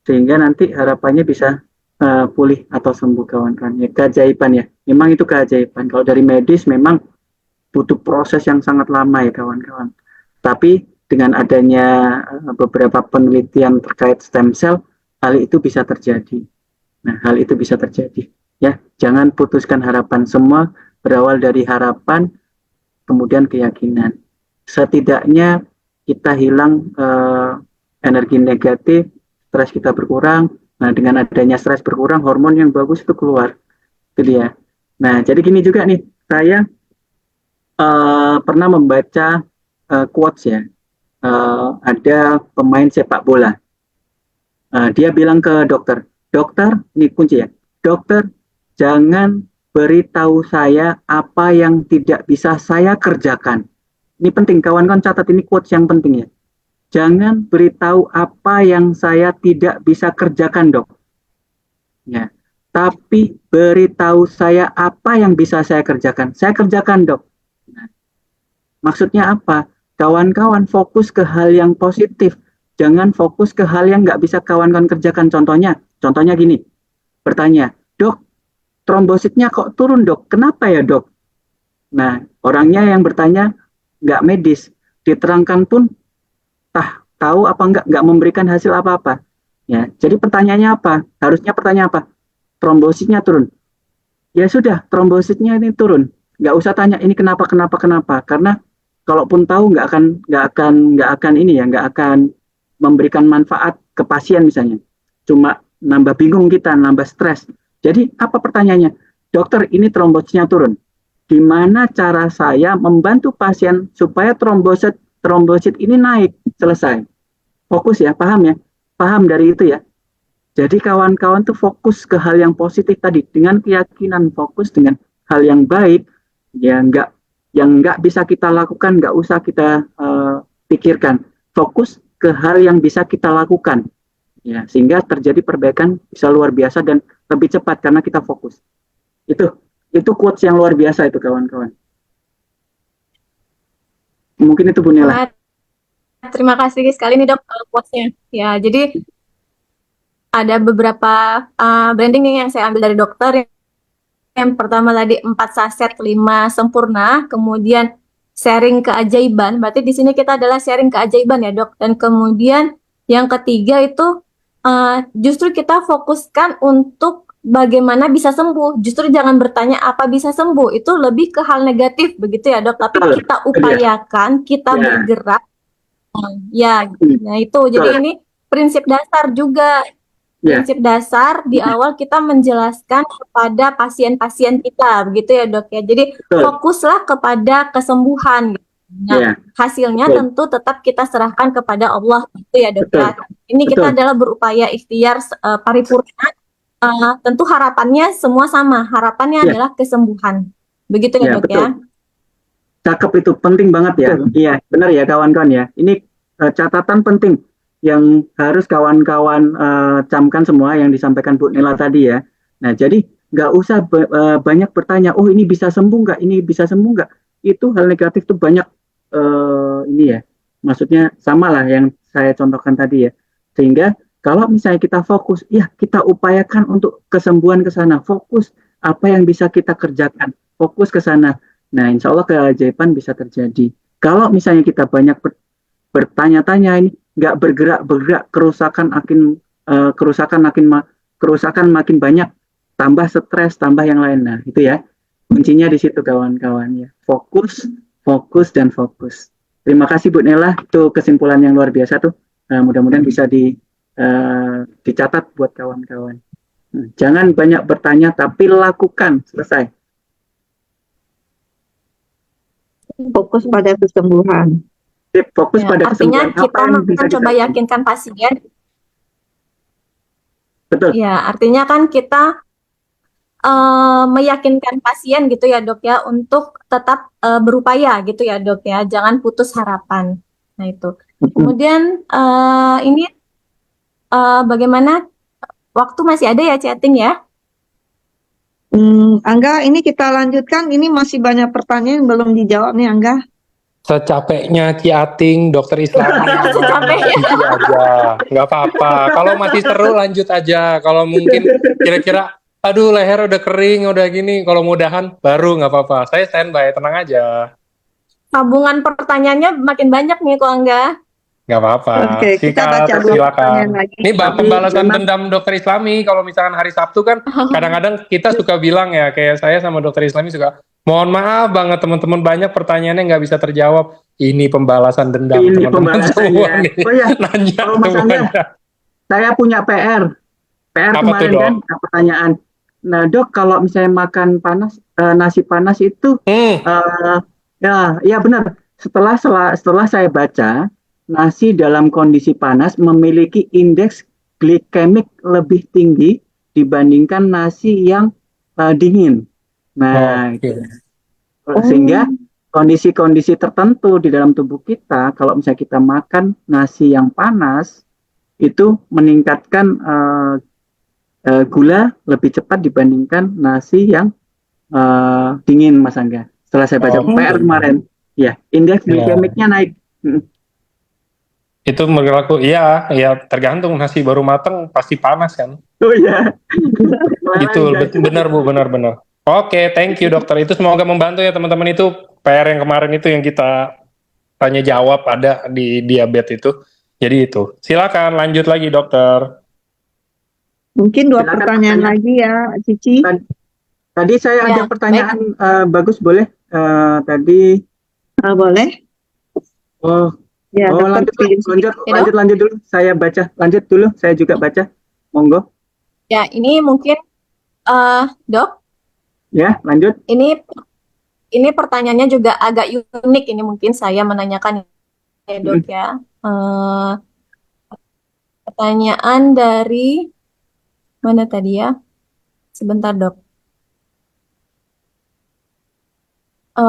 sehingga nanti harapannya bisa pulih atau sembuh kawan-kawan. Ya, keajaiban ya, memang itu keajaiban. Kalau dari medis memang butuh proses yang sangat lama ya kawan-kawan. Tapi dengan adanya beberapa penelitian terkait stem cell, hal itu bisa terjadi. Nah, hal itu bisa terjadi. Ya, jangan putuskan harapan. Semua berawal dari harapan, kemudian keyakinan. Setidaknya kita hilang energi negatif, stres kita berkurang. Nah, dengan adanya stres berkurang, hormon yang bagus itu keluar. Itu dia. Nah, jadi gini juga nih, saya pernah membaca quotes ya. Ada pemain sepak bola. Dia bilang ke dokter, ini kunci ya, dokter jangan beritahu saya apa yang tidak bisa saya kerjakan. Ini penting, kawan-kawan catat, ini quotes yang penting ya. Jangan beritahu apa yang saya tidak bisa kerjakan dok. Ya, tapi beritahu saya apa yang bisa saya kerjakan. Saya kerjakan dok. Nah, maksudnya apa? Kawan-kawan fokus ke hal yang positif, jangan fokus ke hal yang nggak bisa kawan-kawan kerjakan. Contohnya gini, bertanya, "Dok, trombositnya kok turun dok, kenapa ya dok?" Nah, orangnya yang bertanya nggak medis, diterangkan pun tahu apa nggak memberikan hasil apa-apa. Ya, jadi pertanyaannya apa? Harusnya pertanyaan apa? Trombositnya turun. Ya sudah, trombositnya ini turun. Nggak usah tanya ini kenapa. Karena kalaupun tahu nggak akan ini ya, nggak akan memberikan manfaat ke pasien misalnya. Cuma nambah bingung kita, nambah stres. Jadi apa pertanyaannya? Dokter, ini trombositnya turun. Gimana cara saya membantu pasien supaya trombosit ini naik? Selesai. Fokus ya, paham ya? Paham dari itu ya? Jadi kawan-kawan tuh fokus ke hal yang positif tadi dengan keyakinan, fokus dengan hal yang baik, ya yang nggak bisa kita lakukan nggak usah kita pikirkan. Fokus ke hal yang bisa kita lakukan, ya sehingga terjadi perbaikan bisa luar biasa dan lebih cepat karena kita fokus. Itu quotes yang luar biasa itu kawan-kawan. Mungkin itu Bu Nela. Terima kasih sekali nih dok quotes-nya. Ya, jadi ada beberapa branding nih yang saya ambil dari dokter. Yang pertama tadi 4 saset 5 sempurna, kemudian sharing keajaiban. Berarti di sini kita adalah sharing keajaiban ya dok. Dan kemudian yang ketiga itu justru kita fokuskan untuk bagaimana bisa sembuh. Justru jangan bertanya apa bisa sembuh. Itu lebih ke hal negatif begitu ya dok. Tapi kita upayakan, kita bergerak. Ya, nah itu. Jadi ini prinsip dasar juga. Prinsip dasar di awal kita menjelaskan kepada pasien-pasien kita, begitu ya dok ya. Jadi fokuslah kepada kesembuhan. Nah, hasilnya tentu tetap kita serahkan kepada Allah, gitu ya dok ya. Ini kita adalah berupaya ikhtiar paripurna. Tentu harapannya semua sama. Harapannya adalah kesembuhan, begitu ya dok ya. Cakep, itu penting banget ya. Iya, benar ya kawan-kawan ya. Ini catatan penting yang harus kawan-kawan camkan semua yang disampaikan Bu Nela tadi ya. Nah, jadi nggak usah banyak bertanya, oh ini bisa sembuh nggak, ini bisa sembuh nggak. Itu hal negatif tuh banyak ini ya. Maksudnya sama lah yang saya contohkan tadi ya. Sehingga kalau misalnya kita fokus, ya kita upayakan untuk kesembuhan ke sana. Fokus apa yang bisa kita kerjakan. Fokus ke sana. Nah, insya Allah keajaiban bisa terjadi. Kalau misalnya kita banyak bertanya-tanya ini, nggak bergerak, kerusakan makin banyak, tambah stres, tambah yang lain. Nah, itu ya kuncinya di situ kawan-kawan ya. Fokus dan fokus. Terima kasih Bu Nela, itu kesimpulan yang luar biasa tuh. Mudah-mudahan bisa dicatat buat kawan-kawan. Jangan banyak bertanya, tapi lakukan. Selesai. Fokus pada kesembuhan. Fokus pada artinya kesembuhan. kita mencoba yakinkan pasien. Betul. Ya, artinya kan kita meyakinkan pasien gitu ya dok ya untuk tetap berupaya gitu ya dok ya, jangan putus harapan. Nah itu. Kemudian ini bagaimana, waktu masih ada ya chatting ya? Angga, ini kita lanjutkan. Ini masih banyak pertanyaan yang belum dijawab nih Angga. Secapeknya Ki Ating, dokter Islami, aja, nggak apa-apa. Kalau masih seru lanjut aja. Kalau mungkin kira-kira, aduh leher udah kering, udah gini, kalau mudahan baru nggak apa-apa. Saya standby, tenang aja. Tabungan pertanyaannya makin banyak nih kok Angga. Nggak apa-apa. Oke, kita baca dulu pertanyaan lagi. Ini pembalasan dendam dokter Islami. Kalau misalkan hari Sabtu kan, kadang-kadang kita suka bilang ya, kayak saya sama dokter Islami suka, mohon maaf banget teman-teman, banyak pertanyaannya nggak bisa terjawab. Ini pembalasan dendam teman-teman semua nih. Oh ya, kalau Mas Angga, saya punya PR apa kemarin tuh, kan pertanyaan. Nah dok, kalau misalnya makan panas, nasi panas itu, ya benar. Setelah saya baca, nasi dalam kondisi panas memiliki indeks glikemik lebih tinggi dibandingkan nasi yang dingin. Nah, sehingga kondisi-kondisi tertentu di dalam tubuh kita, kalau misalnya kita makan nasi yang panas, itu meningkatkan gula lebih cepat dibandingkan nasi yang dingin, Mas Angga. Setelah saya baca PR kemarin, ya indeks glikemiknya naik. Itu berlaku, iya tergantung, nasi baru mateng pasti panas kan. Oh iya. Betul, benar Bu, benar-benar. Oke, thank you dokter. Itu semoga membantu ya teman-teman. Itu PR yang kemarin itu yang kita tanya jawab ada di diabetes itu. Jadi itu. Silakan lanjut lagi dokter. Mungkin dua Silakan pertanyaan pertanyaan. lagi ya, Cici. Tadi saya ada Ya, pertanyaan bagus boleh? Tadi Boleh? oh Ya, oh dokter setuju. lanjut dulu. Saya baca. Lanjut dulu. Saya juga baca. Monggo. Ya, ini mungkin Dok, Ya, lanjut. ini pertanyaannya juga agak unik. Ini mungkin saya menanyakan ya Dok ya. Pertanyaan dari mana tadi ya? Sebentar Dok.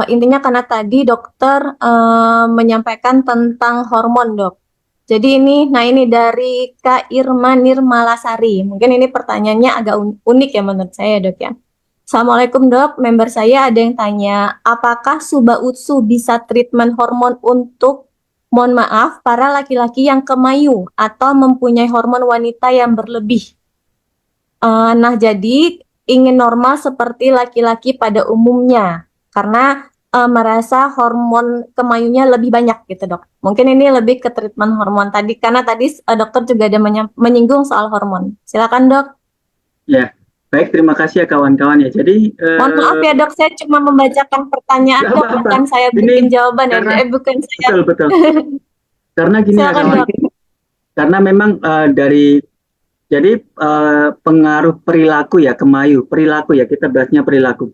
Intinya karena tadi dokter menyampaikan tentang hormon Dok. Jadi ini dari Kak Irma Nirmalasari. Mungkin ini pertanyaannya agak unik ya menurut saya Dok ya. Assalamualaikum Dok, member saya ada yang tanya, apakah Suba Utsu bisa treatment hormon untuk, mohon maaf, para laki-laki yang kemayu atau mempunyai hormon wanita yang berlebih? Nah, jadi ingin normal seperti laki-laki pada umumnya, karena merasa hormon kemayunya lebih banyak gitu dok. Mungkin ini lebih ke treatment hormon tadi, karena tadi dokter juga ada menyinggung soal hormon. Silakan dok. Ya, baik, terima kasih ya kawan-kawan ya. Jadi Mohon maaf ya dok, saya cuma membacakan pertanyaan nggak dok, apa-apa. bukan saya Ini bikin jawaban karena- ya, bukan saya. betul. Karena gini ya Silakan kawan. dok. Karena memang jadi pengaruh perilaku ya, kemayu, perilaku ya, kita bahasnya perilaku.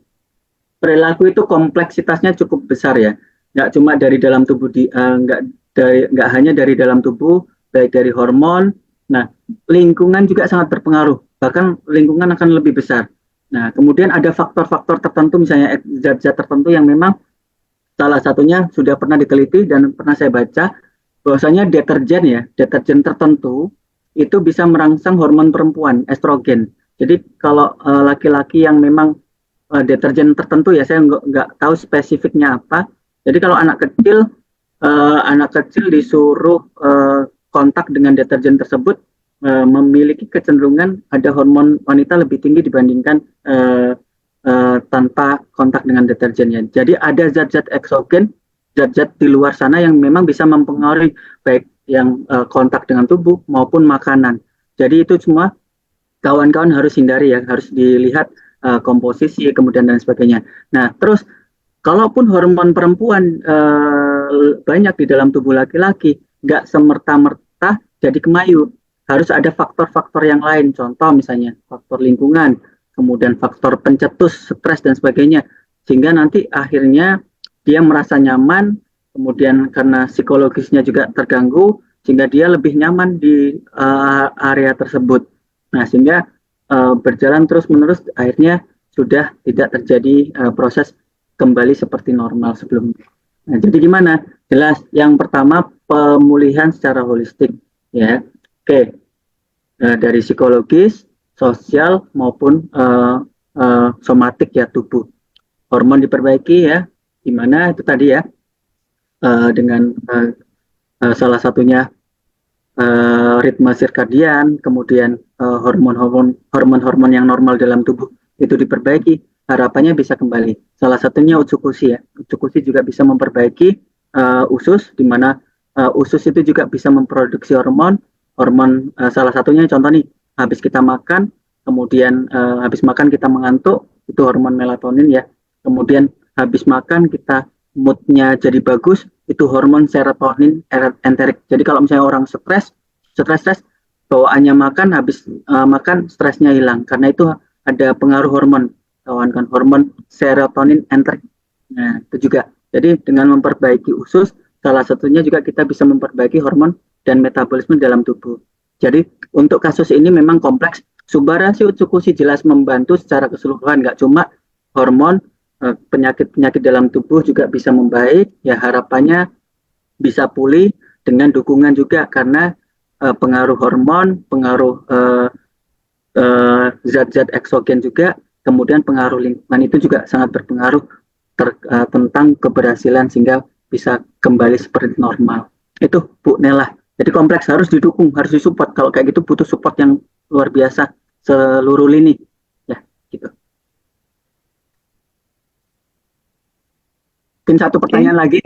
Perilaku itu kompleksitasnya cukup besar ya. Nggak cuma dari dalam tubuh nggak hanya dari dalam tubuh, baik dari hormon. Nah, lingkungan juga sangat berpengaruh. Bahkan lingkungan akan lebih besar. Nah, kemudian ada faktor-faktor tertentu, misalnya zat-zat tertentu yang memang salah satunya sudah pernah diteliti dan pernah saya baca bahwasanya deterjen tertentu itu bisa merangsang hormon perempuan, estrogen. Jadi kalau laki-laki yang memang deterjen tertentu ya, saya nggak tahu spesifiknya apa. Jadi kalau anak kecil disuruh kontak dengan deterjen tersebut, memiliki kecenderungan ada hormon wanita lebih tinggi dibandingkan tanpa kontak dengan deterjennya. Jadi ada zat-zat eksogen, zat-zat di luar sana yang memang bisa mempengaruhi baik yang kontak dengan tubuh maupun makanan. Jadi itu semua kawan-kawan harus hindari ya, harus dilihat komposisi kemudian dan sebagainya. Nah, terus kalaupun hormon perempuan banyak di dalam tubuh laki-laki, nggak semerta-merta jadi kemayu. Harus ada faktor-faktor yang lain, contoh misalnya faktor lingkungan, kemudian faktor pencetus, stres dan sebagainya, sehingga nanti akhirnya dia merasa nyaman, kemudian karena psikologisnya juga terganggu, sehingga dia lebih nyaman di area tersebut. Nah, sehingga berjalan terus-menerus, akhirnya sudah tidak terjadi proses kembali seperti normal sebelumnya. Nah, jadi gimana? Jelas, yang pertama pemulihan secara holistik, ya. Oke, dari psikologis, sosial maupun somatik ya tubuh. Hormon diperbaiki ya, gimana itu tadi ya, dengan salah satunya ritme sirkadian, kemudian hormon-hormon yang normal dalam tubuh itu diperbaiki, harapannya bisa kembali. Salah satunya utsukushi ya, utsukushi juga bisa memperbaiki usus, di mana usus itu juga bisa memproduksi hormon salah satunya contoh nih, habis kita makan, kemudian habis makan kita mengantuk, itu hormon melatonin ya. Kemudian habis makan kita moodnya jadi bagus, itu hormon serotonin enterik. Jadi kalau misalnya orang stres, bawaannya makan, habis makan stresnya hilang, karena itu ada pengaruh hormon, kawan-kawan, hormon serotonin enterik. Nah, itu juga. Jadi dengan memperbaiki usus, salah satunya juga kita bisa memperbaiki hormon dan metabolisme dalam tubuh. Jadi untuk kasus ini memang kompleks. Subarashi Utsukushi jelas membantu secara keseluruhan, nggak cuma hormon, penyakit-penyakit dalam tubuh juga bisa membaik. Ya harapannya bisa pulih dengan dukungan juga, karena pengaruh hormon, pengaruh zat-zat eksogen juga, kemudian pengaruh lingkungan itu juga sangat berpengaruh tentang keberhasilan sehingga bisa kembali seperti normal. Itu Bu Nela. Jadi kompleks, harus didukung, harus disupport. Kalau kayak gitu butuh support yang luar biasa seluruh lini. Ya, gitu. Mungkin satu pertanyaan lagi.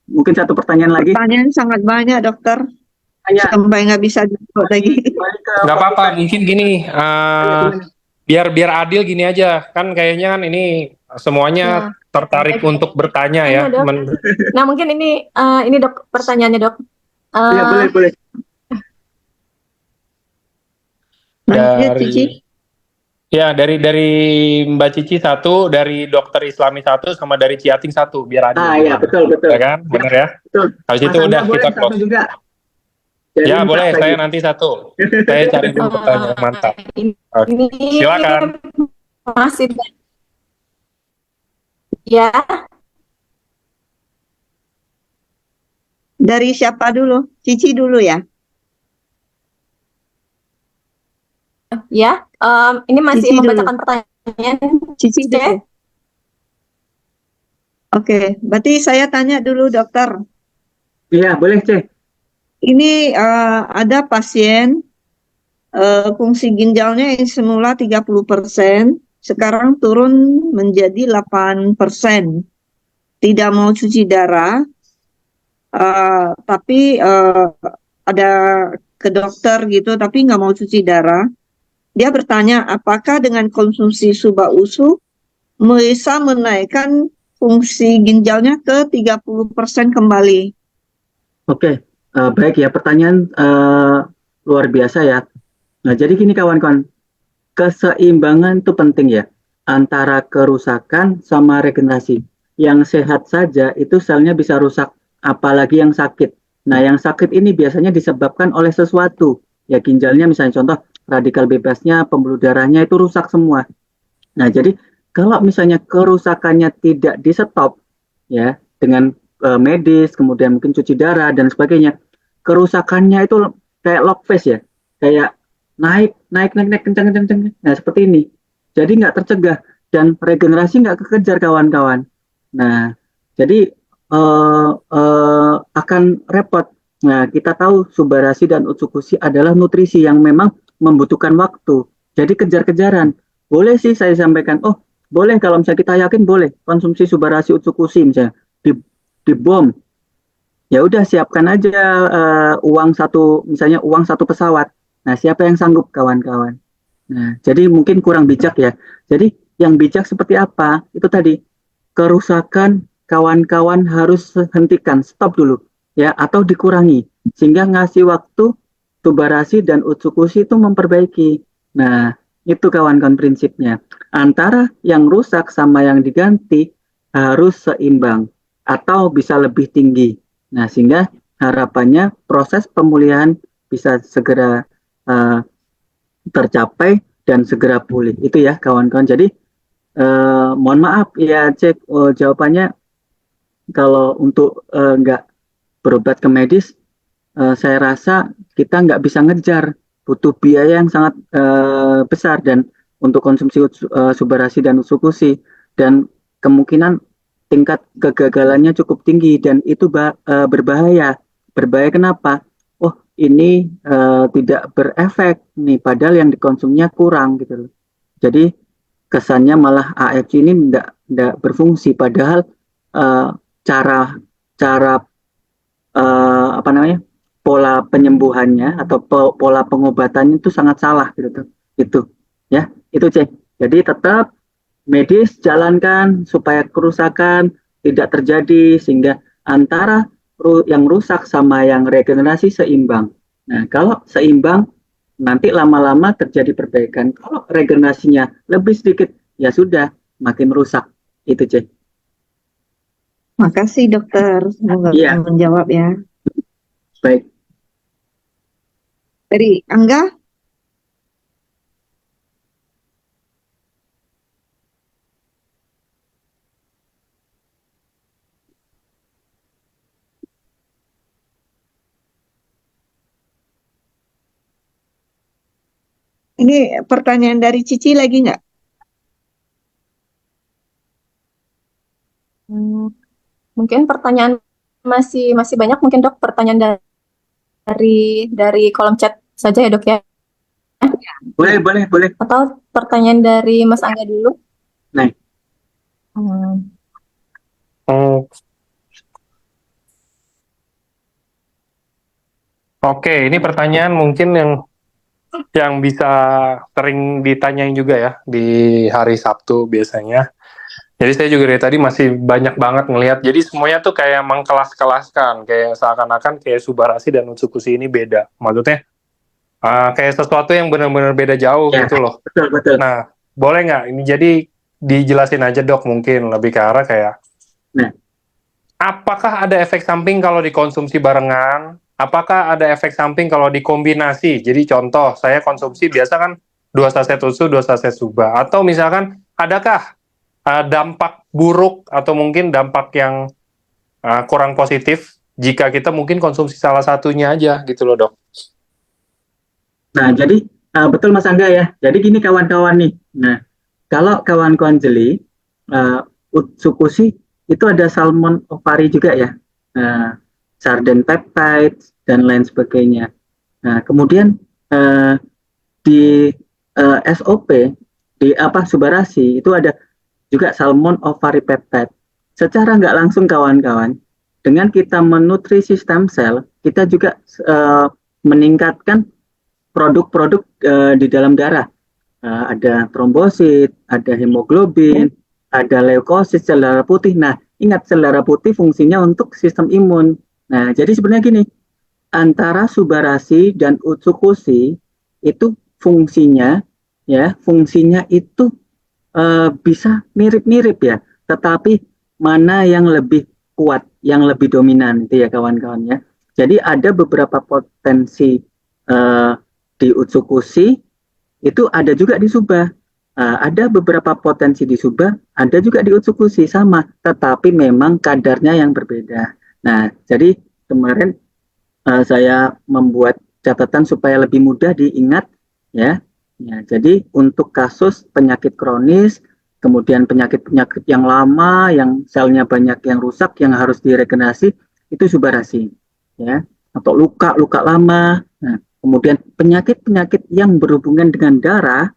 Mungkin satu pertanyaan lagi. Pertanyaan sangat banyak, dokter. Hanya Sampai nggak bisa jawab lagi. balik ke Nggak apa-apa, mungkin gini, gimana? biar adil gini aja, kan kayaknya kan ini semuanya Ya. tertarik untuk bertanya ya. Dok. Nah, mungkin ini Dok pertanyaannya, Dok. Ya, boleh. Lanjut, Cici. dari Mbak Cici satu, dari Dokter Islami satu, sama dari Ciating satu, biar adil. Ya, betul. Ya kan, benar ya. Betul. Habis itu Mas udah Angga boleh kita satu close. juga. Jadi Ya boleh, 4 saya lagi. nanti satu. Saya cari dulu pertanyaan yang mantap. Oke. Ini Silakan. masih ya. Dari siapa dulu? Cici dulu ya? Ya, ini masih Cici dulu. membacakan pertanyaan. Cici dulu. Oke, berarti saya tanya dulu, dokter. Iya, boleh, C. Ini ada pasien fungsi ginjalnya yang semula 30%, sekarang turun menjadi 8%. Tidak mau cuci darah, tapi ada ke dokter gitu, tapi nggak mau cuci darah. Dia bertanya, apakah dengan konsumsi Subah Usu bisa menaikkan fungsi ginjalnya ke 30% kembali? Oke, baik ya, pertanyaan luar biasa ya. Nah, jadi gini kawan-kawan, keseimbangan itu penting ya, antara kerusakan sama regenerasi. Yang sehat saja itu selnya bisa rusak, apalagi yang sakit. Nah, yang sakit ini biasanya disebabkan oleh sesuatu. Ya, ginjalnya misalnya contoh, radikal bebasnya, pembuluh darahnya itu rusak semua. Nah, jadi kalau misalnya kerusakannya tidak di-stop, ya, dengan medis, kemudian mungkin cuci darah dan sebagainya, kerusakannya itu kayak lock face ya, kayak naik kencang. Nah, seperti ini. Jadi nggak tercegah dan regenerasi nggak kekejar kawan-kawan. Nah, jadi akan repot. Nah, kita tahu subarasi dan utsukushi adalah nutrisi yang memang membutuhkan waktu. Jadi kejar-kejaran. Boleh sih saya sampaikan, oh boleh kalau misalnya kita yakin boleh konsumsi subarasi utsukushi misalnya di bom. Ya udah siapkan aja misalnya uang satu pesawat. Nah, siapa yang sanggup kawan-kawan? Nah, jadi mungkin kurang bijak ya. Jadi yang bijak seperti apa? Itu tadi kerusakan kawan-kawan harus hentikan, stop dulu ya, atau dikurangi sehingga ngasih waktu Subarasi dan Utsukushi itu memperbaiki. Nah, itu kawan-kawan prinsipnya. Antara yang rusak sama yang diganti harus seimbang atau bisa lebih tinggi. Nah, sehingga harapannya proses pemulihan bisa segera tercapai dan segera pulih. Itu ya kawan-kawan. Jadi mohon maaf ya cek jawabannya kalau untuk nggak berobat ke medis, saya rasa kita nggak bisa ngejar, butuh biaya yang sangat besar dan untuk konsumsi subarasi dan utsukushi dan kemungkinan tingkat kegagalannya cukup tinggi dan itu berbahaya. Berbahaya kenapa? Oh ini tidak berefek nih, padahal yang dikonsumsinya kurang gitu loh. Jadi kesannya malah AFC ini tidak berfungsi, padahal cara cara apa namanya pola penyembuhannya atau pola pengobatannya itu sangat salah gitu itu ya itu cek. Jadi tetap medis jalankan supaya kerusakan tidak terjadi sehingga antara yang rusak sama yang regenerasi seimbang. Nah kalau seimbang nanti lama-lama terjadi perbaikan. Kalau regenerasinya lebih sedikit ya sudah makin rusak itu cek. Makasih dokter, semoga Iya. menjawab ya. Baik. Dari Angga? Ini pertanyaan dari Cici lagi nggak? Mungkin pertanyaan masih banyak, mungkin Dok pertanyaan dari kolom chat saja ya Dok ya. Boleh. Atau pertanyaan dari Mas Angga dulu? Nah. Hmm. Oke, ini pertanyaan mungkin yang bisa sering ditanyain juga ya di hari Sabtu biasanya. Jadi saya juga dari tadi masih banyak banget ngelihat. Jadi semuanya tuh kayak mengkelas-kelaskan, kayak seakan-akan kayak Subarasi dan Utsukushi ini beda. Maksudnya kayak sesuatu yang benar-benar beda jauh Ya, gitu loh. betul. Nah, boleh nggak ini jadi dijelasin aja dok, mungkin lebih ke arah kayak Nah. apakah ada efek samping kalau dikonsumsi barengan? Apakah ada efek samping kalau dikombinasi? Jadi contoh, saya konsumsi biasa kan 2 saset usu, 2 saset suba. Atau misalkan, adakah dampak buruk atau mungkin dampak yang kurang positif jika kita mungkin konsumsi salah satunya aja gitu loh dok? Nah, jadi betul Mas Angga ya. Jadi gini kawan-kawan nih. Nah, kalau kawan-kawan jeli, Utsukushi itu ada salmon ovari juga ya. Sarden peptides dan lain sebagainya. Nah, kemudian di SOP di Subarasi itu ada juga salmon ovari peptide. Secara nggak langsung kawan-kawan, dengan kita menutrisi stem cell, kita juga meningkatkan produk-produk di dalam darah. Ada trombosit, ada hemoglobin, ada leukosit, sel darah putih. Nah, ingat sel darah putih fungsinya untuk sistem imun. Nah, jadi sebenarnya gini, antara Subarasi dan Utsukushi itu fungsinya itu bisa mirip-mirip ya, tetapi mana yang lebih kuat, yang lebih dominan itu ya kawan-kawan ya. Jadi ada beberapa potensi di Utsukushi itu ada juga di Suba. Ada beberapa potensi di Suba, ada juga di Utsukushi sama, tetapi memang kadarnya yang berbeda. Nah, jadi kemarin saya membuat catatan supaya lebih mudah diingat ya. Ya, jadi untuk kasus penyakit kronis, kemudian penyakit-penyakit yang lama, yang selnya banyak yang rusak, yang harus diregenerasi, itu Subarasi, ya. Atau luka-luka lama. Nah, kemudian penyakit-penyakit yang berhubungan dengan darah,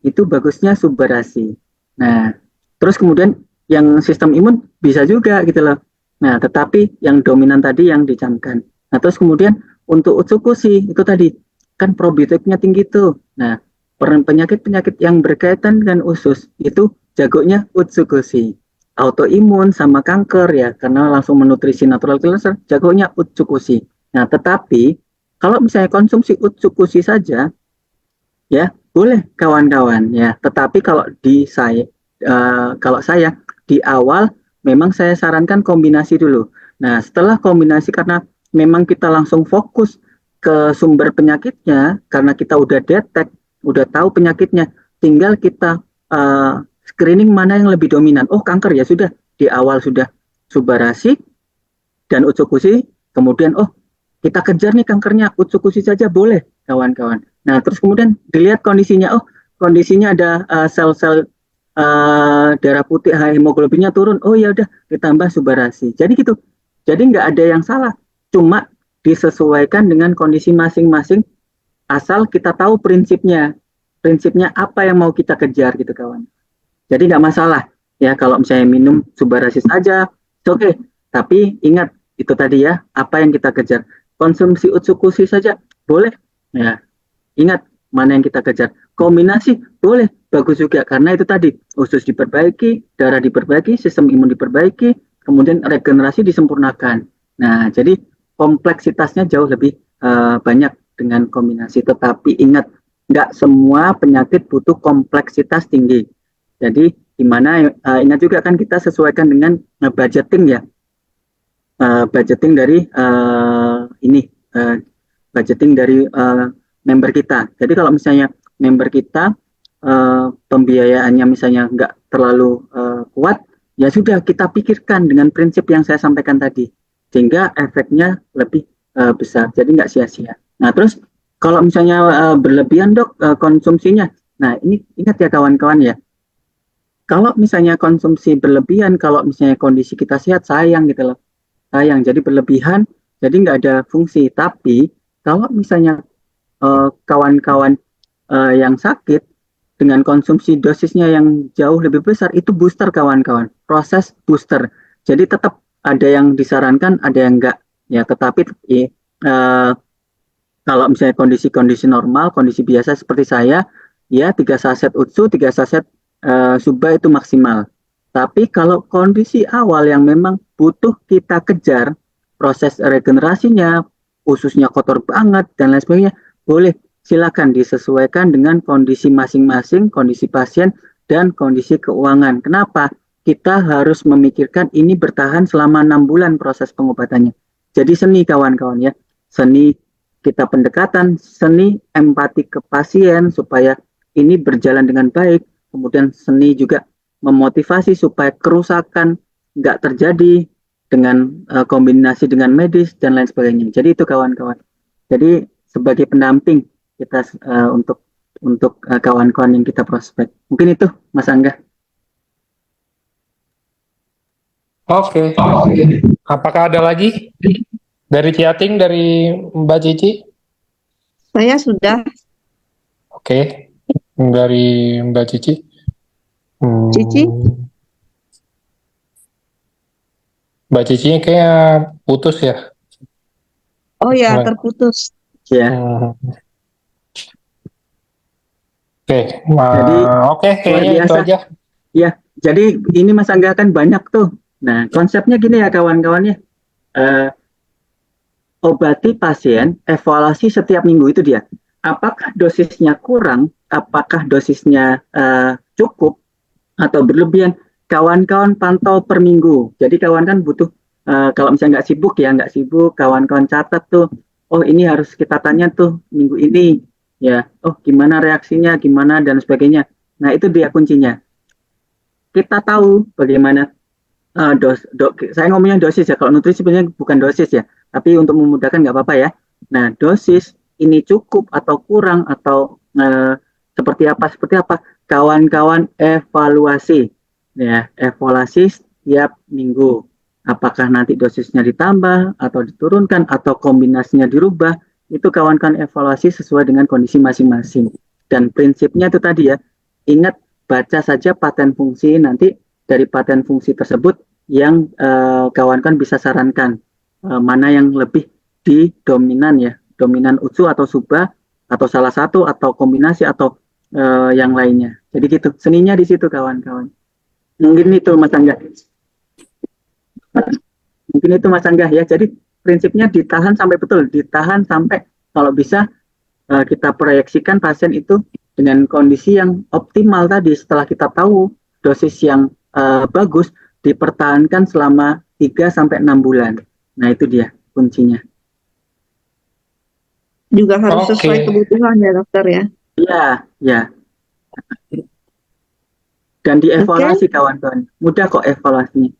itu bagusnya Subarasi. Nah, terus kemudian yang sistem imun bisa juga gitu loh. Nah, tetapi yang dominan tadi yang dicamkan. Nah, terus kemudian untuk Utsukushi itu tadi kan probiotiknya tinggi tuh. Nah, penyakit-penyakit yang berkaitan dengan usus itu jagonya Utsukushi. Autoimun sama kanker ya, karena langsung menutrisi natural killer, jagonya Utsukushi. Nah, tetapi kalau misalnya konsumsi Utsukushi saja, ya boleh kawan-kawan ya. Tetapi kalau saya di awal memang saya sarankan kombinasi dulu. Nah, setelah kombinasi karena memang kita langsung fokus ke sumber penyakitnya, karena kita udah detect, udah tahu penyakitnya, tinggal kita screening mana yang lebih dominan. Oh, kanker ya sudah, di awal sudah Subarasi dan Utsukushi, kemudian oh kita kejar nih kankernya, Utsukushi saja boleh kawan-kawan. Nah, terus kemudian dilihat kondisinya, oh kondisinya ada sel-sel darah putih, hemoglobinnya turun, oh ya udah ditambah Subarasi. Jadi gitu. Jadi nggak ada yang salah, cuma disesuaikan dengan kondisi masing-masing, asal kita tahu prinsipnya apa yang mau kita kejar gitu kawan. Jadi nggak masalah ya kalau misalnya minum Subarasi saja, oke. Okay. Tapi ingat itu tadi ya, apa yang kita kejar. Konsumsi Utsukushi saja boleh. Ya, ingat mana yang kita kejar. Kombinasi boleh, bagus juga karena itu tadi usus diperbaiki, darah diperbaiki, sistem imun diperbaiki, kemudian regenerasi disempurnakan. Nah, jadi kompleksitasnya jauh lebih banyak dengan kombinasi. Tetapi ingat, nggak semua penyakit butuh kompleksitas tinggi. Jadi gimana ingat juga kan kita sesuaikan dengan budgeting ya. Budgeting dari budgeting dari member kita. Jadi kalau misalnya member kita pembiayaannya misalnya nggak terlalu kuat, ya sudah kita pikirkan dengan prinsip yang saya sampaikan tadi, sehingga efeknya lebih besar. Jadi nggak sia-sia. Nah terus kalau misalnya berlebihan dok konsumsinya, nah ini ingat ya kawan-kawan ya. Kalau misalnya konsumsi berlebihan, kalau misalnya kondisi kita sehat, sayang gitu loh. Sayang, jadi berlebihan, jadi nggak ada fungsi. Tapi kalau misalnya kawan-kawan yang sakit dengan konsumsi dosisnya yang jauh lebih besar itu booster kawan-kawan, proses booster. Jadi tetap ada yang disarankan, ada yang enggak. Ya, tetapi kalau misalnya kondisi-kondisi normal, kondisi biasa seperti saya, ya 3 saset UTSU, 3 saset SUBA itu maksimal. Tapi kalau kondisi awal yang memang butuh kita kejar, proses regenerasinya, ususnya kotor banget, dan lain sebagainya, boleh silakan disesuaikan dengan kondisi masing-masing, kondisi pasien, dan kondisi keuangan. Kenapa? Kita harus memikirkan ini bertahan selama 6 bulan proses pengobatannya. Jadi seni kawan-kawan ya, seni kita pendekatan, seni empati ke pasien supaya ini berjalan dengan baik, kemudian seni juga memotivasi supaya kerusakan nggak terjadi dengan kombinasi dengan medis dan lain sebagainya. Jadi itu kawan-kawan. Jadi sebagai pendamping kita untuk kawan-kawan yang kita prospek. Mungkin itu Mas Angga. Oke. Apakah ada lagi dari Ciating, dari Mbak Cici? Saya sudah. Oke. Dari Mbak Cici. Cici? Mbak Cici kayak putus ya? Oh ya, Nah. terputus. Ya. Oke, kayaknya biasa. itu aja. Ya, jadi ini Mas Angga kan banyak tuh. Nah, konsepnya gini ya kawan-kawan ya. Obati pasien, evaluasi setiap minggu itu dia. Apakah dosisnya kurang, apakah dosisnya cukup atau berlebihan? Kawan-kawan pantau per minggu. Jadi kawan kan butuh kalau misalnya nggak sibuk, kawan-kawan catat tuh. Oh ini harus kita tanya tuh minggu ini, ya. Oh gimana reaksinya, gimana dan sebagainya. Nah itu dia kuncinya. Kita tahu bagaimana saya ngomongnya dosis ya. Kalau nutrisi sebenarnya bukan dosis ya, tapi untuk memudahkan nggak apa-apa ya. Nah dosis ini cukup atau kurang atau seperti apa? Kawan-kawan evaluasi. Ya, evaluasi setiap minggu. Apakah nanti dosisnya ditambah atau diturunkan atau kombinasinya dirubah, itu kawan-kawan evaluasi sesuai dengan kondisi masing-masing. Dan prinsipnya itu tadi ya, ingat baca saja paten fungsi, nanti dari paten fungsi tersebut yang kawan-kawan bisa sarankan mana yang lebih dominan ya, dominan UTSU atau SUBA atau salah satu atau kombinasi atau yang lainnya. Jadi gitu, seninya di situ kawan-kawan. Mungkin itu Mas Angga. Mungkin itu Mas Angga ya. Jadi prinsipnya ditahan sampai betul, ditahan sampai kalau bisa kita proyeksikan pasien itu dengan kondisi yang optimal tadi setelah kita tahu dosis yang bagus dipertahankan selama 3 sampai 6 bulan. Nah, itu dia kuncinya. Juga harus sesuai kebutuhan ya dokter ya. Iya, ya. Dan dievaluasi kawan-kawan. Mudah kok evaluasinya.